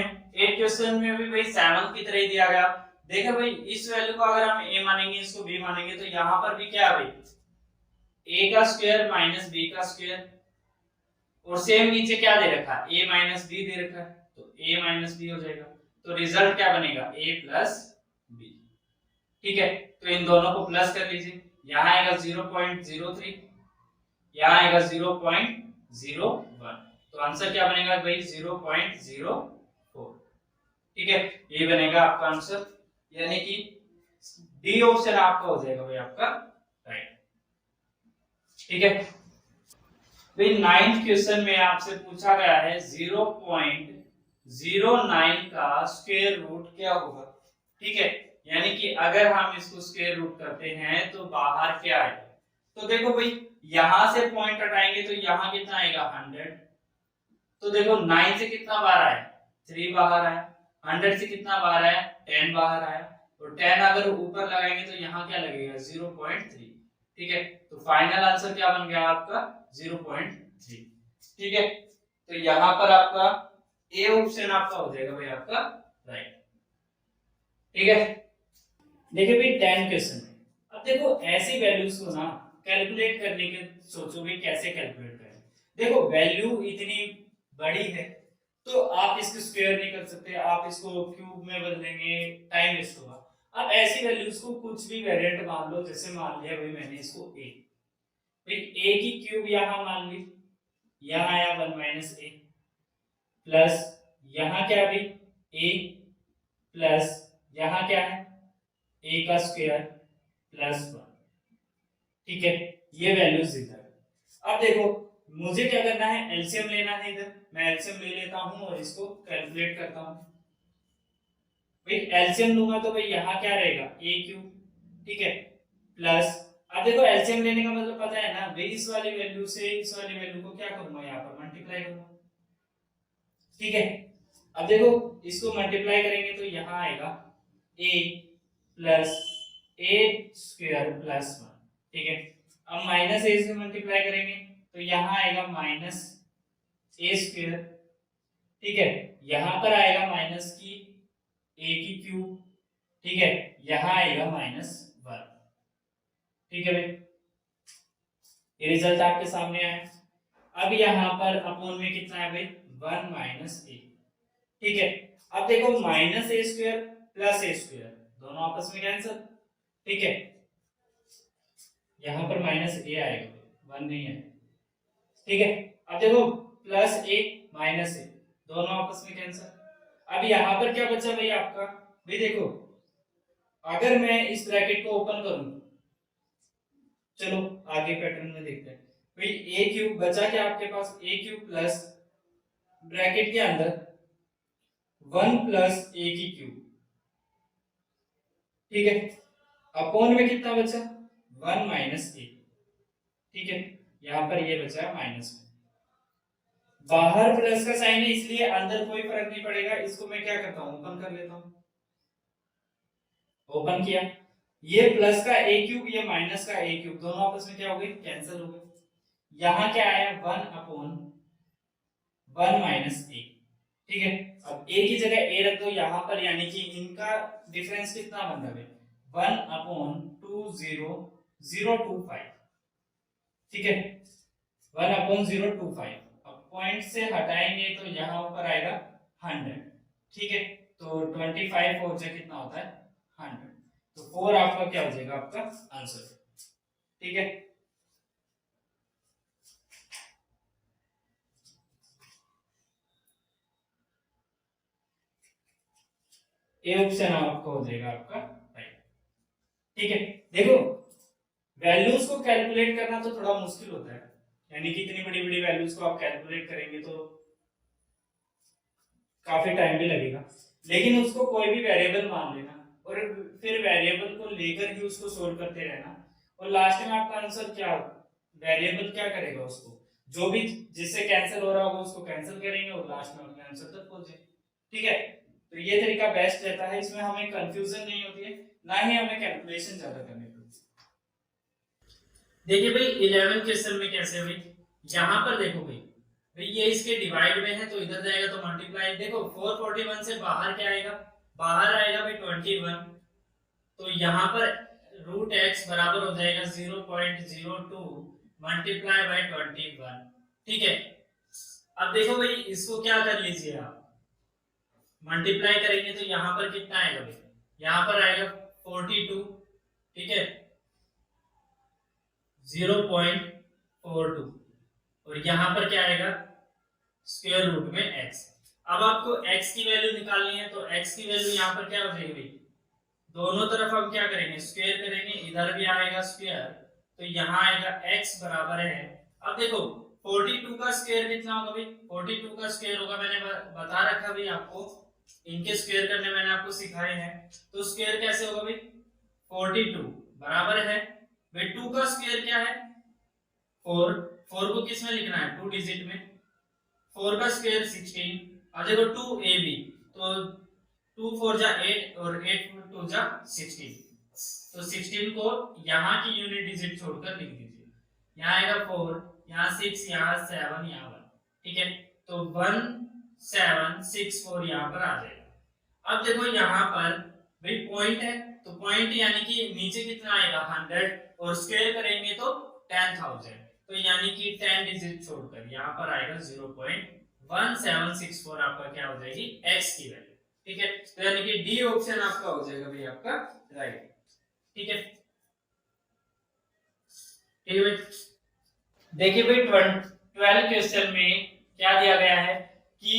में भी भाई 7 की तरह ही दिया गया। देखिए भाई इस वैल्यू को अगर हम a मानेंगे, इसको b मानेंगे, तो यहाँ पर भी क्या है भाई, a का स्क्वायर माइनस b का स्क्वायर, और सेम नीचे क्या दे रखा है, a माइनस b दे रखा है, तो a माइनस b हो जाएगा। तो रिजल्ट क्या बनेगा, a प्लस b, ठीक है। तो इन दोनों को प्लस कर लीजिए, यहाँ आएगा 0.03, यहाँ आएगा 0.01, तो आंसर क्या बनेगा भाई, 0.04, ठीक है। ये बनेगा आपका आंसर, यानी कि डी ऑप्शन आपका हो जाएगा भाई आपका राइट, ठीक है। भाई 9th क्वेश्चन में आपसे पूछा गया है 0.09 का स्क्वायर रूट क्या होगा, ठीक है। यानी कि अगर हम इसको स्क्वायर रूट करते हैं तो बाहर क्या आएगा। तो देखो भाई यहां से पॉइंट हटाएंगे तो यहाँ कितना आएगा 100, तो देखो 9 से कितना बाहर आया, 3 बाहर आया, 100 से कितना बाहर आया, 10 बाहर आया, और 10 अगर ऊपर लगाएंगे तो यहाँ क्या लगेगा 0.3, ठीक है। तो फाइनल आंसर क्या बन गया आपका 0.3, ठीक है। तो यहाँ पर आपका ए ऑप्शन आपका हो जाएगा भाई आपका राइट, ठीक है। देखिए भाई 10 क्वेश्चन, अब देखो ऐसी वैल्यूज को ना कैलकुलेट करने के सोचो भाई कैसे कैलकुलेट करें। देखो वैल्यू इतनी बड़ी है तो आप इसको स्क्वायर नहीं कर सकते, आप इसको क्यूब में बदलेंगे टाइम वेस्ट होगा। अब ऐसी वैल्यूज को कुछ भी वेरिएंट मान लो, जैसे मान लिया भाई मैंने इसको a, भाई a की क्यूब यहां मान ली, यहां आया 1 माइनस a, प्लस यहां क्या भाई a, प्लस यहां क्या है a का स्क्वायर प्लस 1, ठीक है। ये वैल्यूज इधर। अब देखो मुझे क्या करना है, एलसीएम लेना है, इधर मैं एलसीएम ले लेता हूं और इसको कैलकुलेट करता हूं। भाई एलसीएम लूंगा तो भाई यहाँ क्या रहेगा a क्यूब, ठीक है, प्लस अब देखो एलसीएम लेने का मतलब पता है ना भाई, इस वाली वैल्यू से इस वाली वैल्यू को क्या करूंगा यहाँ पर मल्टीप्लाई करूंगा, ठीक है। अब देखो इसको मल्टीप्लाई करेंगे तो यहाँ आएगा a plus a square plus 1, ठीक है। अब माइनस a से मल्टीप्लाई करेंगे तो यहाँ आएगा माइनस a स्क्वायर, ठीक है। यहाँ पर आएगा माइनस की a की क्यूब, ठीक है, यहाँ आएगा माइनस 1, ठीक है भाई। ये रिजल्ट आपके सामने आया। अब यहाँ पर अपोन में कितना है भाई 1 माइनस a, ठीक है। अब देखो minus a square plus a square दोनों आपस में कैंसिल, ठीक है। यहाँ पर माइनस a आएगा 1 नहीं है, ठीक है। अब देखो प्लस a माइनस a दोनों आपस में कैंसिल। अब यहाँ पर क्या बचा भाई आपका, भाई देखो अगर मैं इस ब्रैकेट को ओपन करूं, चलो आगे पैटर्न में देखते हैं। भाई a क्यूब बचा क्या आपके पास, a क्यूब प्लस ब्रैकेट के अंदर 1 प्लस a की क्यूब, ठीक है, अपॉन में कितना बचा 1 माइनस a, ठीक है। यहां पर ये बचा माइनस में, बाहर प्लस का साइन है इसलिए अंदर कोई फर्क नहीं पड़ेगा। इसको मैं क्या करता हूं ओपन कर लेता हूं, ओपन किया, ये प्लस का a क्यूब ये माइनस का a क्यूब दोनों आपस में क्या हो गए कैंसिल हो गए। यहां क्या आया 1 अपॉन 1 माइनस a, ठीक है। अब a की जगह a रख दो यहाँ पर, यानी कि इनका डिफरेंस कितना बन रहा है 1 अपॉन 20025, ठीक है, 1 अपॉन 025। अब पॉइंट से हटाएंगे तो यहाँ ऊपर आएगा 100, ठीक है। तो 25 और जो कितना होता है 100, तो 4 आपका क्या हो जाएगा आपका आंसर। ठीक है, ए ऑप्शन आपका हो जाएगा आपका राइट। ठीक है, देखो वैल्यूज को कैलकुलेट करना तो थोड़ा मुश्किल होता है, यानी कि इतनी बड़ी बड़ी वैल्यूज को आप कैलकुलेट करेंगे तो काफी टाइम भी लगेगा, लेकिन उसको कोई भी वेरिएबल मान लेना और फिर वेरिएबल को लेकर ही उसको सोल्व करते रहना, और लास्ट में आपका आंसर क्या, वेरिएबल क्या करेगा उसको, जो भी जिससे कैंसिल हो रहा होगा उसको कैंसिल करेंगे और लास्ट में अपने आंसर तक पहुंचे। ठीक है, तो ये तरीका बेस्ट रहता है, इसमें हमें कंफ्यूजन नहीं होती है, ना ही हमें कैलकुलेशन ज्यादा करनी पड़ती है। देखिए भाई 11 क्वेश्चन में कैसे हुई, यहाँ पर देखो भाई, भाई ये इसके डिवाइड में है तो इधर जाएगा तो मल्टीप्लाई, देखो 441 से बाहर क्या आएगा, बाहर आएगा भाई 21, तो यहाँ पर रूट एक्स बराबर हो जाएगा 0.02 मल्टीप्लाई बाय 21। ठीक है, अब देखो भाई इसको क्या कर लीजिए आप, मल्टीप्लाई करेंगे तो यहाँ पर कितना आएगा भाई, यहाँ पर आएगा 42, ठीक है 0.42, और यहाँ पर क्या आएगा स्क्वायर रूट में x। अब आपको x की वैल्यू निकालनी है, तो x की वैल्यू यहाँ पर क्या हो जाएगी भाई, दोनों तरफ हम क्या करेंगे स्क्वायर करेंगे, इधर भी आएगा स्क्वायर, तो यहाँ आएगा x बराबर है, अब देखो 42 का स्क्वायर कितना होगा भाई, 42 का स्क्वायर होगा, मैंने बता रखा भाई आपको, इनके स्क्वायर करने मैंने आपको सिखाए हैं, तो स्क्वायर कैसे होगा भाई, 42 बराबर है भाई 2 का स्क्वायर क्या है 4, 4 को किस में लिखना है 2 डिजिट में, 4 का स्क्वायर 16, और देखो 2ab, तो 2 4 जा 8 और 8 2 जा 16, तो 16 को यहाँ की यूनिट डिजिट छोड़कर लिख दीजिए, यहाँ आएगा 4, यहाँ 6, यहाँ 7, यहाँ 1, ठीक है, तो 1 7 6 4 यहाँ पर आ जाएगा। अब देखो यहाँ पर भाई पॉइंट है, तो पॉइंट यानी कि नीचे कितना आएगा 100, और स्क्वायर करेंगे तो 10,000, तो यानी कि 10 डिजिट छोड़कर यहाँ पर आएगा 0.1764 आपका क्या हो जाएगी x की वैल्यू। ठीक है, तो यानी कि डी ऑप्शन आपका हो जाएगा भाई आपका राइट। ठीक है, ठीक है भाई, देखिए भाई 12 क्वेश्चन में क्या दिया गया है कि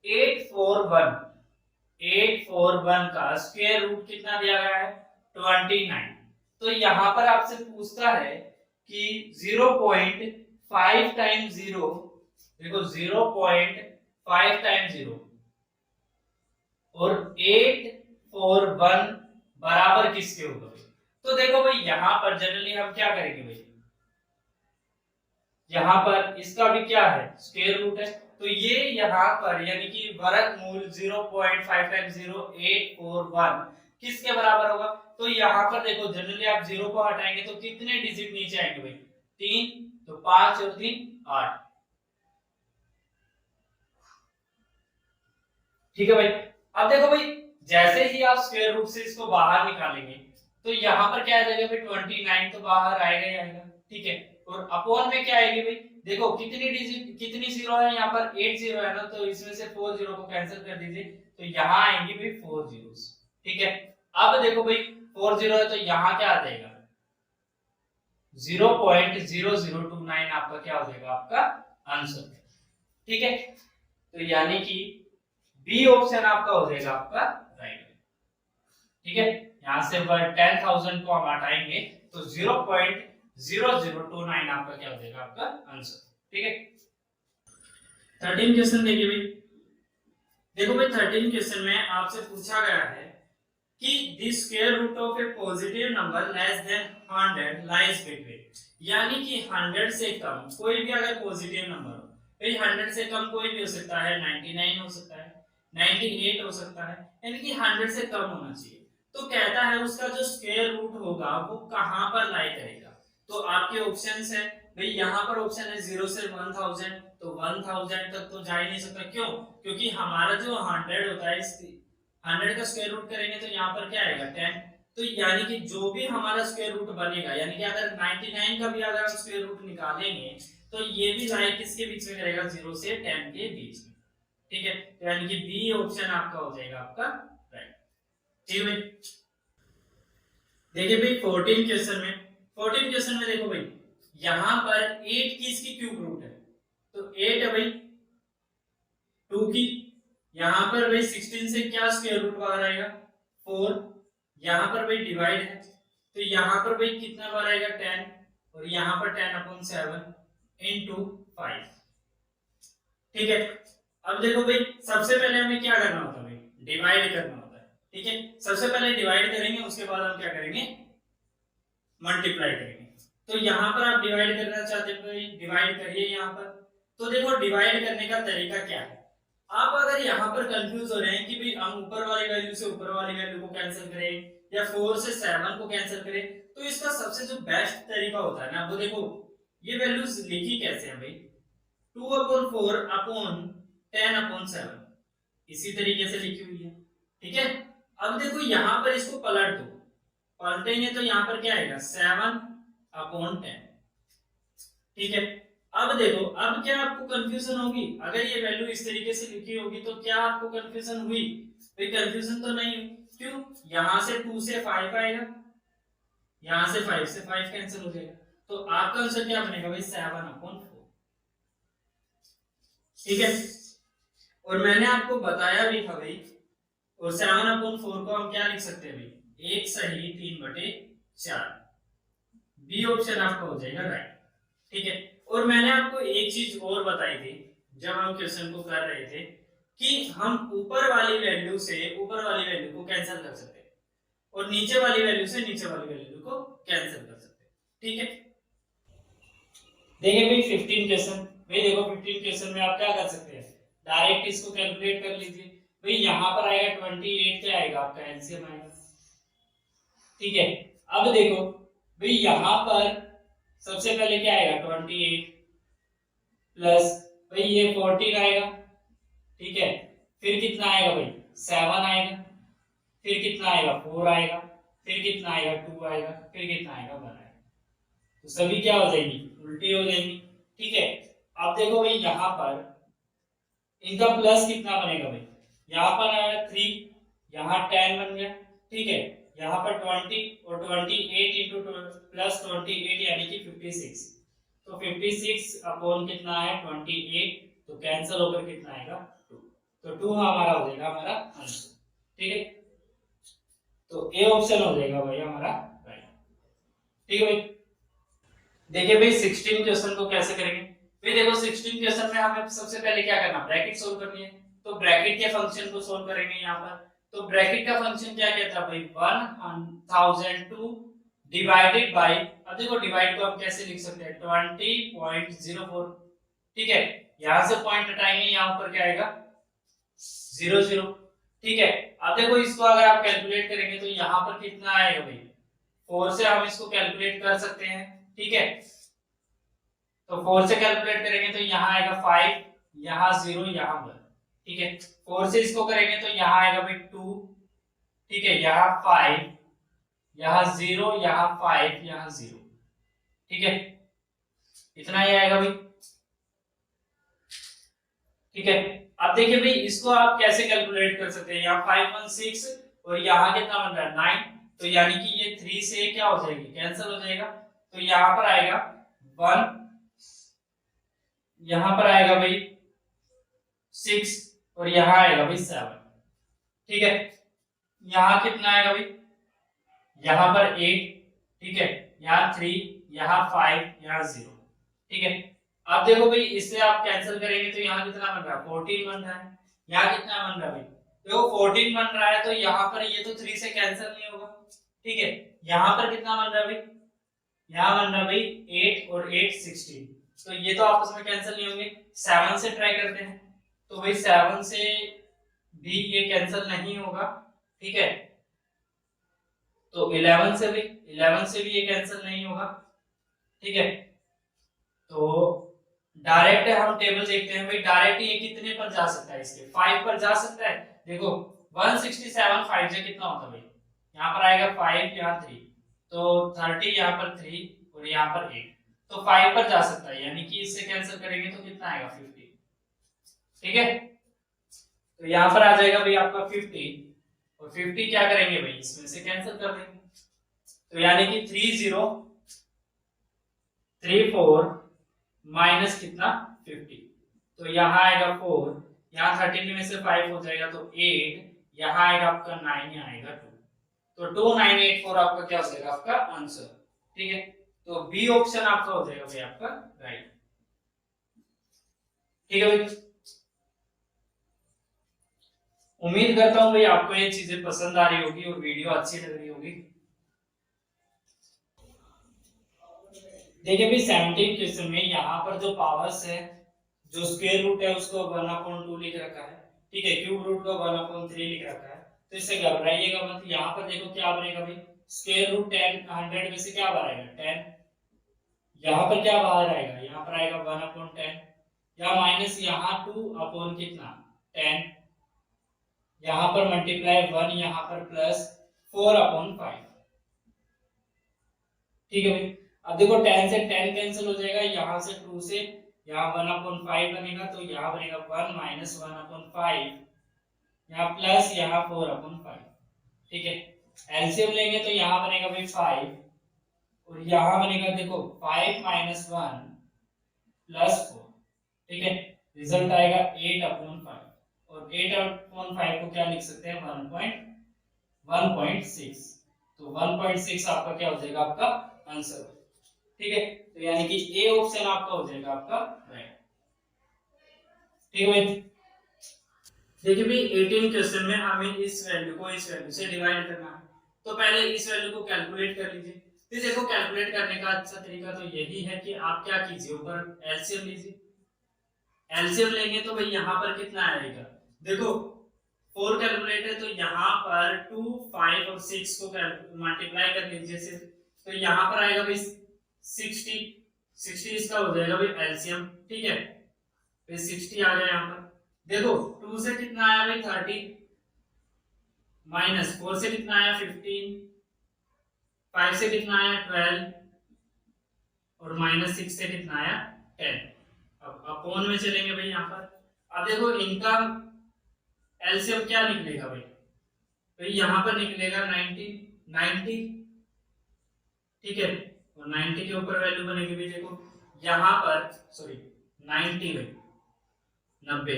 841 का स्क्वायर रूट कितना दिया गया है 29, तो यहां पर आपसे पूछता है कि 0.5 टाइम्स 0, देखो 0.5 टाइम्स 0 और 841 बराबर किसके होगा, तो देखो भाई यहां पर जनरली हम क्या करेंगे भाई, यहाँ पर इसका भी क्या है स्क्वायर रूट है, तो ये यहाँ पर यानी कि वर्गमूल 0.5 टाइम्स 0 841 किसके बराबर होगा, तो यहाँ पर देखो जनरली आप 0 को हटाएंगे तो कितने डिजिट नीचे आएंगे भाई 3, तो 5 और 3 8। ठीक है भाई, अब देखो भाई जैसे ही आप स्क्वायर रूट से इसको बाहर निकालेंगे तो यहाँ पर क्या आ जाएगा भाई 29 तो बाहर आएगा ही आएगा। ठीक है, और अपॉन में क्या आएगी भाई, देखो कितनी डिजिट कितनी जीरो है यहाँ पर 8 जीरो है ना, तो इसमें से 4 जीरो को कैंसिल कर दीजिए, तो यहाँ आएंगी भाई 4 जीरोस। ठीक है, अब देखो भाई 4 जीरो है तो यहाँ क्या आ जाएगा 0.0029 आपका क्या हो जाएगा आपका आंसर। ठीक है, तो यानी कि बी ऑप्शन आपका हो जाएगा आपका राइट। ठीक है, यहां से 10,000 को हम हटाएंगे तो 0.0029 आपका क्या हो जाएगा आपका आंसर। ठीक है, 13 क्वेश्चन देखिए भाई, देखो भाई 13 क्वेश्चन में आपसे पूछा गया है कि the square root of a positive number less than 100 lies between, यानी कि 100 से कम कोई भी अगर पॉजिटिव नंबर हो, भाई 100 से कम कोई भी हो सकता है, 99 हो सकता है, 98 हो सकता है, यानी कि 100 से कम होना चाहिए, तो कहता है उसका जो स्क्वायर रूट होगा वो कहां पर लाई करेगा, तो आपके ऑप्शंस है भाई, यहाँ पर ऑप्शन है 0 से 1000, तो 1000 तक तो जा ही नहीं सकता, क्यों, क्योंकि हमारा जो 100 होता है 100 का स्क्वायर रूट करेंगे तो यहाँ पर क्या आएगा 10, तो यानी कि जो भी हमारा स्क्वायर रूट बनेगा, यानी कि अगर 99 का भी अगर हम स्क्वायर रूट निकालेंगे तो ये भी लाई किसके बीच में करेगा 0 से 10 के बीच में। ठीक है, तो यानी कि बी ऑप्शन आपका हो जाएगा आपका राइट। ठीक है, देखिए भाई 14 क्वेश्चन में देखो भाई यहाँ पर 8 किसकी क्यूब रूट है, तो 8 है भाई 2 की। यहाँ पर भाई 16 से क्या स्क्वायर रूट बाहर आएगा 4। यहाँ पर भाई डिवाइड है तो यहाँ पर भाई कितना बार आएगा 10, और यहाँ पर 10/7 इंटू 5। ठीक है, अब देखो भाई सबसे पहले हमें क्या करना होता है भाई, डिवाइड करना होता है। ठीक है, सबसे पहले डिवाइड करेंगे, उसके बाद हम क्या करेंगे, मल्टीप्लाई करेंगे। तो यहाँ पर आप डिवाइड करना चाहते हो भाई, डिवाइड करिए यहाँ पर। तो देखो डिवाइड करने का तरीका क्या है, आप अगर यहाँ पर कंफ्यूज हो रहे हैं कि भाई हम ऊपर वाली वैल्यू से ऊपर वाली वैल्यू को कैंसिल करें या 4 से 7 को कैंसिल करें, तो इसका सबसे जो बेस्ट तरीका होता है ना, वो देखो ये वैल्यूज लिखी कैसे है भाई, 2/4/10/7 इसी तरीके से लिखी हुई है। ठीक है, अब देखो यहाँ पर इसको पलट दो, पलटेंगे तो यहाँ पर क्या आएगा 7/10। ठीक है, अब देखो अब क्या आपको कंफ्यूजन होगी, अगर ये वैल्यू इस तरीके से लिखी होगी तो क्या आपको कंफ्यूजन हुई, भाई कंफ्यूजन तो नहीं हुई। क्यों, यहाँ से 2 से 5 आएगा, यहाँ से 5 से 5 कैंसिल हो जाएगा, तो आपका आंसर क्या बनेगा भाई 7/4। ठीक है, और मैंने आपको बताया भी था भाई, और 7/4 को हम क्या लिख सकते हैं भाई, 1 सही 3/4। बी ऑप्शन आपका हो जाएगा राइट। ठीक है, और मैंने आपको एक चीज और बताई थी जब हम क्वेश्चन को कर रहे थे, कि हम ऊपर वाली वैल्यू से ऊपर वाली वैल्यू को कैंसिल कर सकते हैं और नीचे वाली वैल्यू से नीचे वाली वैल्यू को कैंसिल कर सकते हैं। ठीक है, देखिए भाई 15 क्वेश्चन, भाई देखो 15 क्वेश्चन में आप क्या कर सकते हैं, डायरेक्ट इसको कैलकुलेट कर लीजिए। भाई यहाँ पर आएगा 28, क्या आएगा आपका एलसीएम आएगा। ठीक है, अब देखो भाई यहाँ पर सबसे पहले क्या आएगा 28 प्लस भाई ये 14 आएगा। ठीक है, फिर कितना आएगा भाई 7 आएगा, फिर कितना आएगा 4 आएगा, फिर कितना आएगा 2 आएगा, फिर कितना आएगा 1 आएगा। तो सभी क्या हो जाएगी, उल्टी हो जाएगी। ठीक है, अब देखो भाई यहाँ पर इनका प्लस कितना बनेगा भाई, यहाँ पर आया 3, यहाँ 10 बन गया। ठीक है, यहाँ पर 20 और 28 इंटू प्लस 28 यानी कि 56। तो 56 अपॉन कितना है 28, तो कैंसिल होकर कितना आएगा 2, तो 2 हमारा हो जाएगा हमारा आंसर। ठीक है, तो ए ऑप्शन हो जाएगा भाई हमारा राइट। ठीक है भाई, देखिए भाई 16 क्वेश्चन को कैसे करेंगे, भाई देखो 16 क्वेश्चन में हमें सबसे पहले क्या करना, ब्रैकेट सोल्व करनी है। तो ब्रैकेट के फंक्शन को सोल्व करेंगे यहाँ पर। तो ब्रैकेट का फंक्शन क्या कहता है भाई 1002 डिवाइडेड बाय, अब देखो डिवाइड को हम कैसे लिख सकते हैं 20.04। ठीक है, यहां से पॉइंट हटाएंगे, यहाँ ऊपर क्या आएगा 00। ठीक है, अब देखो इसको अगर आप कैलकुलेट करेंगे तो यहाँ पर कितना आएगा भाई 4 से हम इसको कैलकुलेट कर सकते हैं। ठीक है, तो 4 से कैलकुलेट करेंगे तो यहाँ आएगा 5, यहाँ 0, यहाँ 1। ठीक है, 4 से इसको करेंगे तो यहाँ आएगा भाई 2। ठीक है, यहाँ 5, यहाँ 0, यहाँ 5, यहाँ 0। ठीक है, इतना ही आएगा भाई। ठीक है, अब देखिए भाई इसको आप कैसे कैलकुलेट कर सकते हैं, यहाँ 516 और यहाँ कितना बन रहा है 9, तो यानी कि ये 3 से क्या हो जाएगी कैंसिल हो जाएगा, तो यहाँ पर आएगा 1, यहाँ पर आएगा भाई 6 और यहाँ आएगा भाई 7। ठीक है, यहाँ कितना आएगा भाई, यहाँ पर 8। ठीक है, यहाँ 3, यहाँ 5, यहाँ 0। ठीक है, अब देखो भाई इससे आप कैंसिल करेंगे तो यहाँ कितना बन रहा है 14 बन रहा है, यहाँ कितना बन रहा है भाई, देखो 14 बन रहा है तो यहाँ पर ये तो 3 से कैंसिल नहीं होगा। ठीक है, यहाँ पर कितना बन रहा है भाई, यहाँ बन रहा है भाई 8 और 8 16, तो ये तो आपस में कैंसिल नहीं होंगे। 7 से ट्राई करते हैं, तो भाई 7 से भी ये कैंसिल नहीं होगा। ठीक है, तो 11 से भी ये कैंसिल नहीं होगा। ठीक है, तो डायरेक्ट हम टेबल देखते हैं भाई, डायरेक्ट ये कितने पर जा सकता है, इसके 5 पर जा सकता है। देखो 167 5 से कितना होता है भाई, यहाँ पर आएगा 5, यहाँ 3, तो 30, यहाँ पर 3 और यहाँ पर 8, तो 5 पर जा सकता है, यानी कि इससे कैंसिल करेंगे तो कितना आएगा 50। ठीक है, तो यहाँ पर आ जाएगा भाई आपका 50, और 50 क्या करेंगे भाई इसमें से कैंसिल कर देंगे, तो यानी कि 3034 माइनस कितना 50, तो यहाँ आएगा 4, यहाँ 13 में से 5 हो जाएगा तो 8, यहाँ आएगा आपका 9, यहाँ आएगा 2, तो 2984 आपका क्या हो जाएगा आपका आंसर। ठीक है, तो बी ऑप्शन आपका हो जाएगा भाई आपका राइट। ठीक है भाई, उम्मीद करता हूं भाई आपको ये चीजें पसंद आ रही होगी और वीडियो अच्छी लग रही होगी। देखिए भाई 17 क्वेश्चन में यहाँ पर जो पावर्स है, जो स्क्वायर रूट है उसको 1/2 लिख रखा है, ठीक है, क्यूब रूट को 1/3 लिख रखा है, तो इससे घबराइएगा मत। यहाँ पर देखो क्या बनेगा भाई, स्क्वायर रूट 10 100 में से क्या बाहर आएगा 10, यहाँ पर क्या बाहर आएगा, यहाँ पर आएगा 1/10, या माइनस यहाँ 2 अपॉन कितना 10, यहाँ पर मल्टीप्लाई 1, यहाँ पर प्लस 4/5। ठीक है भाई, अब देखो 10 से 10 कैंसिल हो जाएगा, यहाँ से 2 से यहाँ 1/5 बनेगा, तो यहाँ बनेगा 1 माइनस 1/5, यहाँ प्लस यहाँ 4/5। ठीक है, एलसीएम लेंगे तो यहाँ बनेगा भाई 5, और यहाँ बनेगा देखो 5 माइनस 1 प्लस 4। ठीक है, रिजल्ट आएगा 8/5, और 8/5 को क्या लिख सकते हैं 1.6, तो 1.6 आपका क्या हो जाएगा आपका आंसर। ठीक है, तो यानी कि ए ऑप्शन आपका हो जाएगा आपका राइट। ठीक है भाई, देखिए भाई 18 क्वेश्चन में हमें इस वैल्यू को इस वैल्यू से डिवाइड करना है, तो पहले इस वैल्यू को कैलकुलेट कर लीजिए। फिर देखो कैलकुलेट करने का अच्छा तरीका तो यही है कि आप क्या कीजिए, ऊपर एलसीएम लीजिए। एलसीएम लेंगे तो भाई यहाँ पर कितना आएगा, देखो 4 कैलकुलेट है, तो यहाँ पर 2 5 और 6 को मल्टीप्लाई कर लीजिए सिर्फ, तो यहाँ पर आएगा भाई 60 इसका हो जाएगा भाई एलसीएम। ठीक है, फिर 60 आ गया यहाँ पर, देखो 2 से कितना आया भाई 30, माइनस 4 से कितना आया 15, 5 से कितना आया 12, और माइनस 6 से कितना आया 10। अब अपॉन में चलेंगे भाई यहाँ पर, अब देखो इनका एलसीएम क्या निकलेगा भाई, तो यहाँ पर निकलेगा 90। ठीक है, और 90 के ऊपर वैल्यू बनेगी भाई, देखो यहाँ पर सॉरी 90 भाई 90।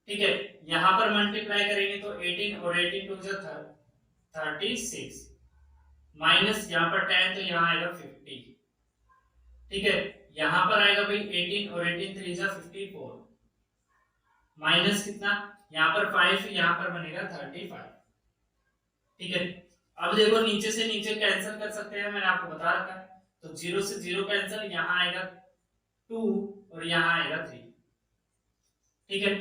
ठीक है, यहाँ पर मल्टीप्लाई करेंगे तो 18, और 18 टू 36, माइनस यहाँ पर 10, तो यहाँ आएगा 50। ठीक है, यहाँ पर आएगा भाई 18, और 18 3 54, माइनस कितना यहाँ पर 5, यहाँ पर बनेगा 35। ठीक है, अब देखो नीचे से नीचे कैंसिल कर सकते हैं, मैंने आपको बता रखा है, तो 0 से 0 कैंसिल, यहाँ आएगा 2 और यहाँ आएगा 3। ठीक है,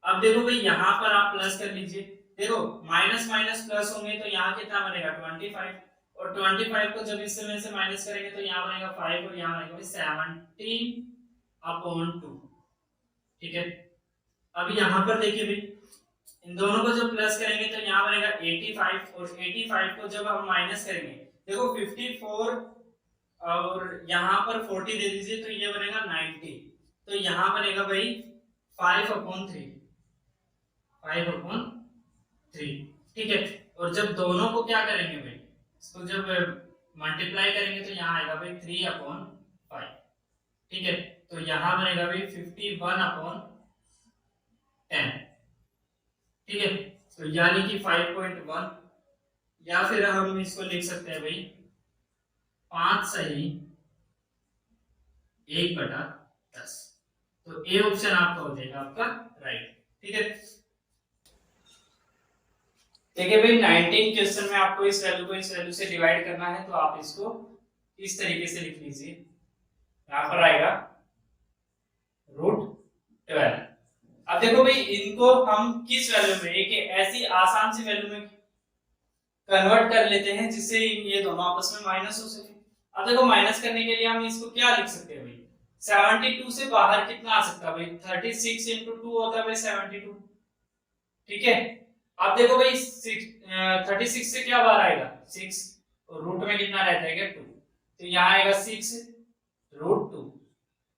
अब देखो भाई यहाँ पर आप प्लस कर लीजिए, देखो माइनस माइनस प्लस होंगे तो यहाँ कितना बनेगा 25, और 25 को जब इससे में से माइनस करेंगे तो यहाँ बनेगा 5, और यहाँ बनेगा 17/2। ठीक है, अब यहाँ पर देखिए भाई इन दोनों को जब प्लस करेंगे तो यहाँ बनेगा 85, और 85 को जब हम माइनस करेंगे, देखो 54 और यहाँ पर 40 दे दीजिए तो ये बनेगा 90, तो यहाँ बनेगा भाई 5/3। ठीक है, और जब दोनों को क्या करेंगे भाई, इसको जब मल्टीप्लाई करेंगे तो यहाँ आएगा भाई 3/5। ठीक है, तो यहाँ बनेगा भाई 51/10। ठीक है, तो यानी कि 5.1, या फिर हम इसको लिख सकते हैं भाई 5 सही 1/10, तो ए ऑप्शन आपका हो जाएगा आपका राइट। ठीक है, देखिए भाई 19 क्वेश्चन में आपको इस वैल्यू को इस वैल्यू से डिवाइड करना है, तो आप इसको इस तरीके से लिख लीजिए, यहाँ पर आएगा √12। अब देखो भाई इनको हम किस वैल्यू में, एक ऐसी आसान सी वैल्यू में कन्वर्ट कर लेते हैं जिससे ये दोनों आपस में माइनस हो सके। अब देखो माइनस करने के लिए हम इसको क्या लिख सकते हैं भाई, 72 से बाहर कितना आ सकता है भाई, 36 × 2 होता है भाई 72। ठीक है, अब देखो भाई 36 से क्या बाहर आएगा 6, और रूट में कितना रह जाएगा 2, तो यहाँ आएगा 6√2।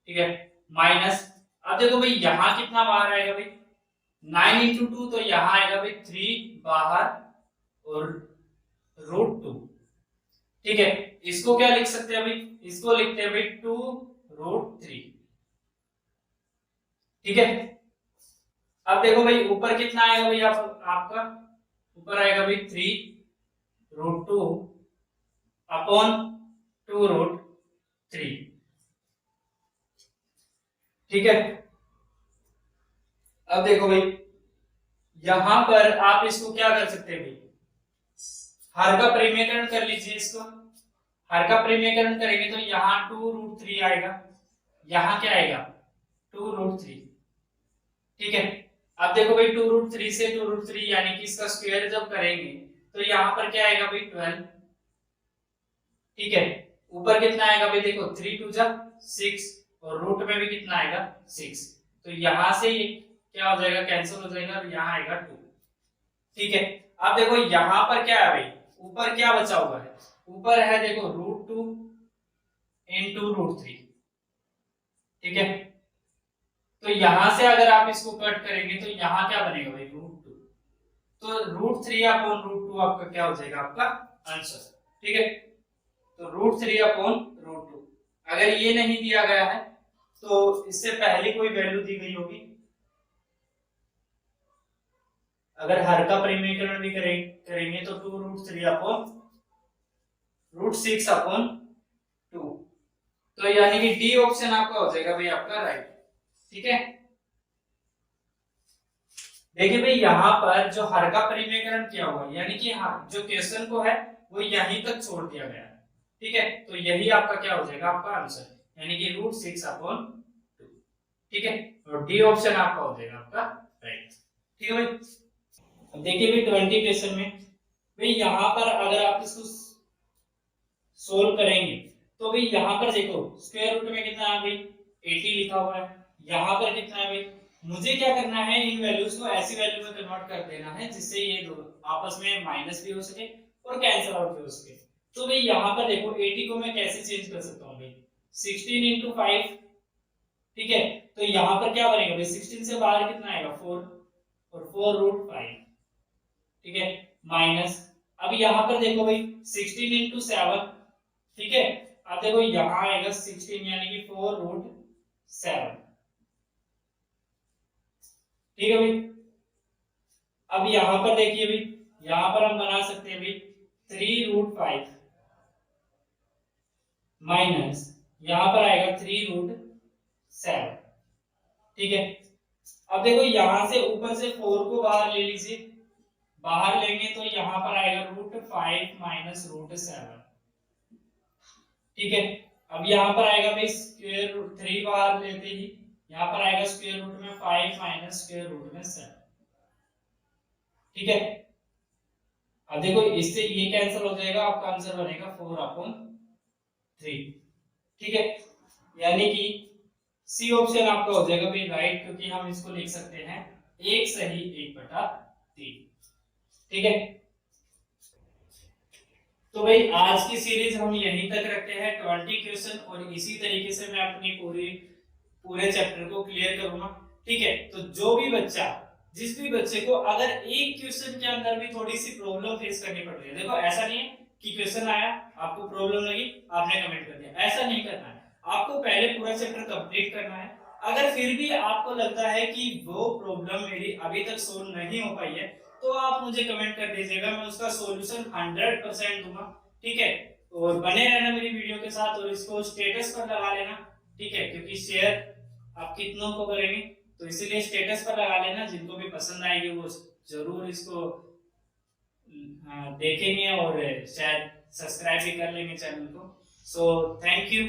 ठीक है, माइनस, अब देखो भाई यहाँ कितना बाहर आएगा भाई 9 × 2, तो यहाँ आएगा भाई 3 बाहर और √2। ठीक है, इसको क्या लिख सकते हैं भाई, इसको लिखते हैं भाई 2√3। ठीक है, अब देखो भाई ऊपर कितना आएगा भाई, आपका ऊपर आएगा भाई 3√2 अपॉन 2√3। ठीक है, अब देखो भाई यहां पर आप इसको क्या कर सकते हैं भाई, हर का परिमेयकरण कर लीजिए। इसको हर का परिमेयकरण करेंगे तो यहाँ 2√3 आएगा, यहाँ क्या आएगा 2√3। ठीक है, अब देखो भाई 2√3 से 2√3 यानी कि इसका स्क्वायर जब करेंगे तो यहाँ पर क्या आएगा भाई 12। ठीक है, ऊपर कितना आएगा भाई, देखो 3 2 जा 6 और रूट में भी कितना आएगा 6, तो यहां से ये क्या हो जाएगा, कैंसिल हो जाएगा और यहाँ आएगा 2। ठीक है, अब देखो यहां पर क्या है भाई, ऊपर क्या बचा हुआ है, ऊपर है देखो √2 इंटू √3। ठीक है, तो यहां से अगर आप इसको कट करेंगे तो यहां क्या बनेगा भाई √2, तो √3 अपॉन √2 आपका क्या हो जाएगा, आपका आंसर। ठीक है, तो √3 अपॉन √2। अगर ये नहीं दिया गया है तो इससे पहले कोई वैल्यू दी गई होगी, अगर हर का परिमेयकरण भी करेंगे तो 2√3 अपॉन √6 अपॉन 2, तो यानी कि डी ऑप्शन आपका हो जाएगा भाई आपका राइट। ठीक है, देखिए भाई यहाँ पर जो हर का परिमेयकरण किया हुआ है यानी कि हाँ जो क्वेश्चन को है वो यहीं तक छोड़ दिया गया है। ठीक है, तो यही आपका क्या हो जाएगा, आपका आंसर यानी कि √6 अपॉन 2। ठीक है, और डी ऑप्शन आपका हो जाएगा आपका राइट। ठीक है भाई, अब देखिए भाई 20 क्वेश्चन में भाई यहाँ पर अगर आप इसको सोल्व करेंगे तो भाई यहाँ पर देखो स्क्वायर रूट में कितना है भाई 80 लिखा हुआ है, यहाँ पर कितना है भाई, मुझे क्या करना है इन वैल्यूज को ऐसी वैल्यू में कन्वर्ट कर देना है जिससे ये दो आपस में माइनस भी हो सके और कैंसिल आउट भी हो सके। तो भाई यहाँ पर देखो 80 को मैं कैसे चेंज कर सकता हूँ भाई, 16 इंटू 5। ठीक है, तो यहाँ पर क्या बनेगा भाई, 16 से बाहर कितना आएगा 4 और 4√5। ठीक है, माइनस, अब यहाँ पर देखो भाई 16 इंटू 7। ठीक है, अब देखो यहाँ आएगा 16 यानी कि 4√7। ठीक है भाई, अब यहाँ पर देखिए भाई, यहाँ पर हम बना सकते हैं भाई 3√5 माइनस यहाँ पर आएगा 3√7। ठीक है, अब देखो यहां से ऊपर से 4 को बाहर ले लीजिए, बाहर लेंगे तो यहाँ पर आएगा √5 माइनस √7। ठीक है, अब यहाँ पर आएगा भाई स्क्वायर रूट 3 बाहर लेते ही यहाँ पर आएगा स्क्वायर रूट में 5 माइनस स्क्वायर रूट में 7। ठीक है, अब देखो इससे ये कैंसिल हो जाएगा, आपका आंसर बनेगा 4/3। ठीक है, यानी कि सी ऑप्शन आपका हो जाएगा भाई राइट, क्योंकि हम इसको लिख सकते हैं 1 सही 1/3। ठीक है, तो भाई आज की सीरीज हम यहीं तक रखते हैं 20 क्वेश्चन, और इसी तरीके से मैं अपनी पूरे चैप्टर को क्लियर करूंगा। ठीक है, तो जो भी बच्चा जिस भी बच्चे को अगर एक क्वेश्चन के अंदर भी थोड़ी सी प्रॉब्लम फेस करनी पड़ रही है, देखो ऐसा नहीं है कि क्वेश्चन आया आपको प्रॉब्लम लगी आपने कमेंट कर दिया, ऐसा नहीं करना है, आपको पहले पूरा चैप्टर कंप्लीट करना है। अगर फिर भी आपको लगता है कि वो प्रॉब्लम मेरी अभी तक सोल्व नहीं हो पाई है तो आप मुझे कमेंट कर दीजिएगा, मैं उसका सॉल्यूशन 100% दूंगा। ठीक है, और बने रहना मेरी वीडियो के साथ और इसको स्टेटस पर लगा लेना। ठीक है, क्योंकि शेयर आप कितनों को करेंगे तो इसीलिए स्टेटस पर लगा लेना, जिनको भी पसंद आएगी वो जरूर इसको देखेंगे और शायद सब्सक्राइब भी कर लेंगे चैनल को। So thank you.